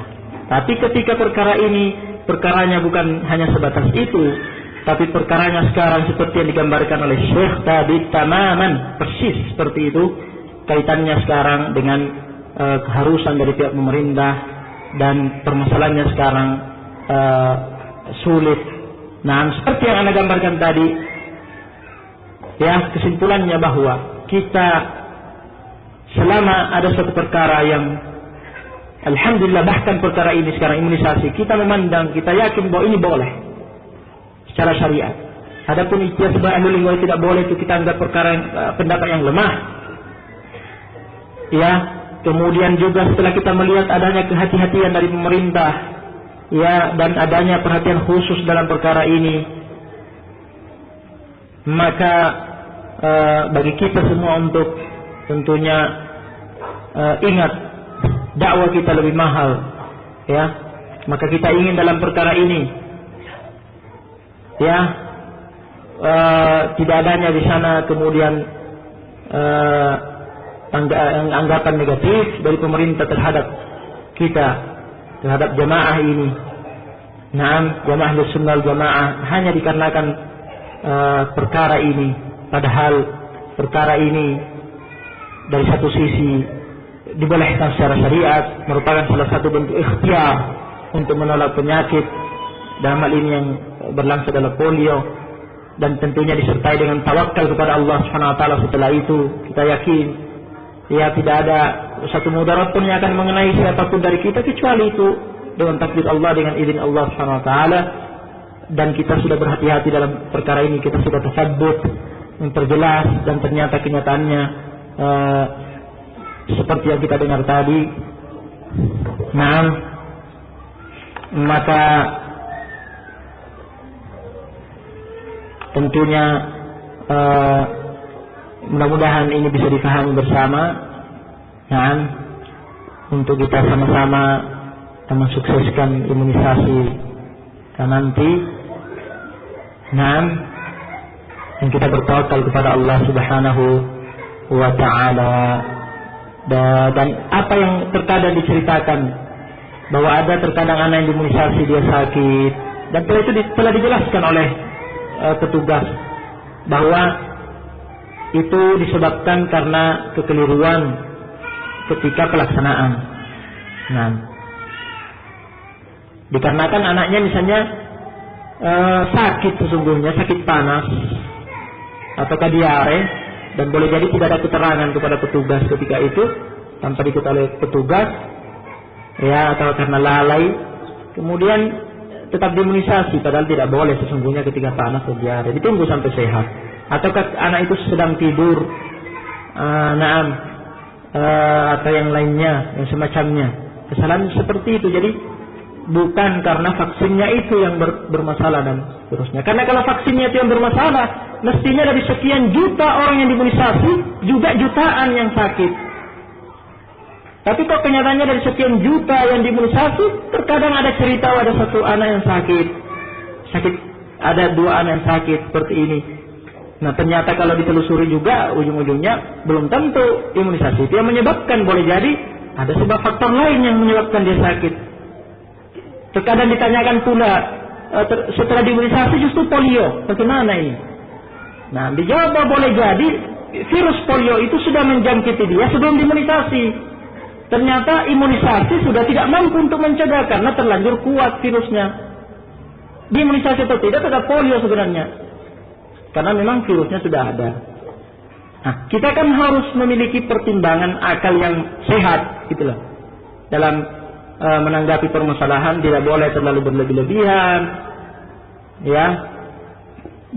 Tapi ketika perkaranya bukan hanya sebatas itu, tapi perkaranya sekarang seperti yang digambarkan oleh Syekh tadi, tamaman, persis seperti itu, kaitannya sekarang dengan keharusan dari pihak pemerintah dan permasalahannya sekarang sulit. Nah, seperti yang Anda gambarkan tadi, ya, kesimpulannya bahwa kita selama ada suatu perkara yang alhamdulillah, bahkan perkara ini sekarang imunisasi, kita memandang, kita yakin bahwa ini boleh secara syariat. Adapun ijtihad sebagai ahli lingkungan tidak boleh, itu kita anggap perkara pendapat yang lemah. Ya, kemudian juga setelah kita melihat adanya kehati-hatian dari pemerintah, ya, dan adanya perhatian khusus dalam perkara ini, maka bagi kita semua untuk tentunya ingat dakwah kita lebih mahal, ya. Maka kita ingin dalam perkara ini, ya, tidak adanya di sana kemudian anggapan negatif dari pemerintah terhadap kita, terhadap jamaah ini. jamaah Ahlussunnah wal Jamaah hanya dikarenakan perkara ini, padahal perkara ini dari satu sisi dibolehkan secara syariat, merupakan salah satu bentuk ikhtiar untuk menolak penyakit, dalam hal ini yang berlangsung adalah polio, dan tentunya disertai dengan tawakal kepada Allah Subhanahu wa taala. Setelah itu kita yakin tidak ada satu mudarat pun yang akan mengenai siapapun dari kita kecuali itu dengan takdir Allah, dengan izin Allah Subhanahu wa taala. Dan kita sudah berhati-hati dalam perkara ini, kita sudah tasabbut, memperjelas, dan ternyata kenyataannya seperti yang kita dengar tadi. Maka tentunya mudah-mudahan ini bisa difahami bersama, untuk kita sama-sama mensukseskan imunisasi nanti, dan kita bertawakal kepada Allah Subhanahu wa taala. Dan apa yang terkadang diceritakan bahwa ada terkadang anak yang diimunisasi dia sakit, dan itu telah dijelaskan oleh petugas bahwa itu disebabkan karena kekeliruan ketika pelaksanaan. Dikarenakan anaknya misalnya sakit sesungguhnya, sakit panas ataukah diare, dan boleh jadi tidak ada keterangan kepada petugas ketika itu tanpa diketahui oleh petugas, atau karena lalai, kemudian tetap diimunisasi padahal tidak boleh sesungguhnya ketika panas atau diare, ditunggu sampai sehat. Ataukah anak itu sedang tidur, atau yang lainnya, yang semacamnya, kesalahan seperti itu. Jadi bukan karena vaksinnya itu yang bermasalah dan seterusnya. Karena kalau vaksinnya itu yang bermasalah, mestinya dari sekian juta orang yang diimunisasi juga jutaan yang sakit. Tapi kok kenyataannya dari sekian juta yang diimunisasi, terkadang ada cerita ada satu anak yang sakit, ada dua anak yang sakit seperti ini. Ternyata kalau ditelusuri juga ujung-ujungnya belum tentu imunisasi itu yang menyebabkan, boleh jadi ada sebab faktor lain yang menyebabkan dia sakit. Terkadang ditanyakan pula setelah diimunisasi justru polio, bagaimana ini? Dijawab bahwa boleh jadi virus polio itu sudah menjangkiti dia sebelum diimunisasi. Ternyata imunisasi sudah tidak mampu untuk mencegah karena terlanjur kuat virusnya. Diimunisasi atau tidak tetap polio sebenarnya, karena memang virusnya sudah ada. Kita kan harus memiliki pertimbangan akal yang sehat, gitulah, dalam menanggapi permasalahan. Tidak boleh terlalu berlebih-lebihan,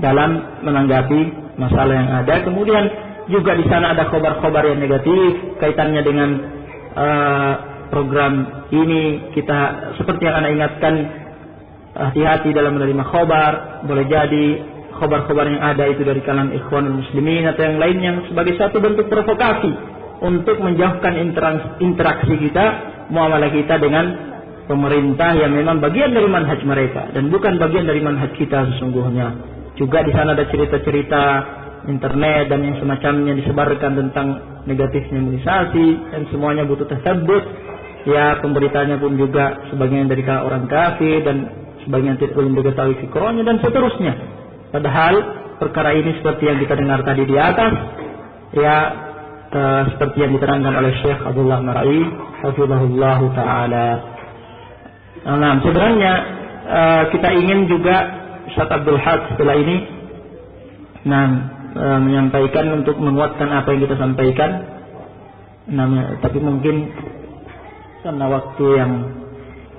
dalam menanggapi masalah yang ada. Kemudian juga di sana ada khobar-khobar yang negatif kaitannya dengan program ini. Kita seperti yang Anda ingatkan, hati-hati dalam menerima khobar. Boleh jadi khobar-khobar yang ada itu dari kalangan Ikhwanul Muslimin atau yang lain, yang sebagai satu bentuk provokasi untuk menjauhkan interaksi kita, muamalah kita dengan pemerintah yang memang bagian dari manhaj mereka dan bukan bagian dari manhaj kita sesungguhnya. Juga di sana ada cerita-cerita internet dan yang semacamnya disebarkan tentang negatifnya imunisasi, dan semuanya butuh tasabbut. Pemberitanya pun juga sebagian dari orang kafir dan sebagian tidak belum diketahui fikrohnya dan seterusnya. Padahal perkara ini seperti yang kita dengar tadi di atas, seperti yang diterangkan oleh Syekh Abdullah Marai hafizahullah taala. Sebenarnya kita ingin juga Ustaz Abdul Haq setelah ini menyampaikan untuk menguatkan apa yang kita sampaikan. Tapi mungkin karena waktu yang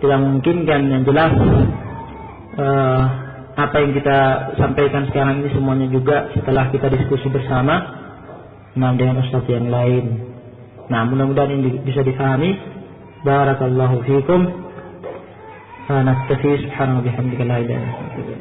tidak memungkinkan, yang jelas apa yang kita sampaikan sekarang ini semuanya juga setelah kita diskusi bersama dengan ustaz yang lain. Mudah-mudahan ini bisa difahami. Barakallahu fiikum. Naktafi subhanahu wa bihamdika la ilaha illa anta.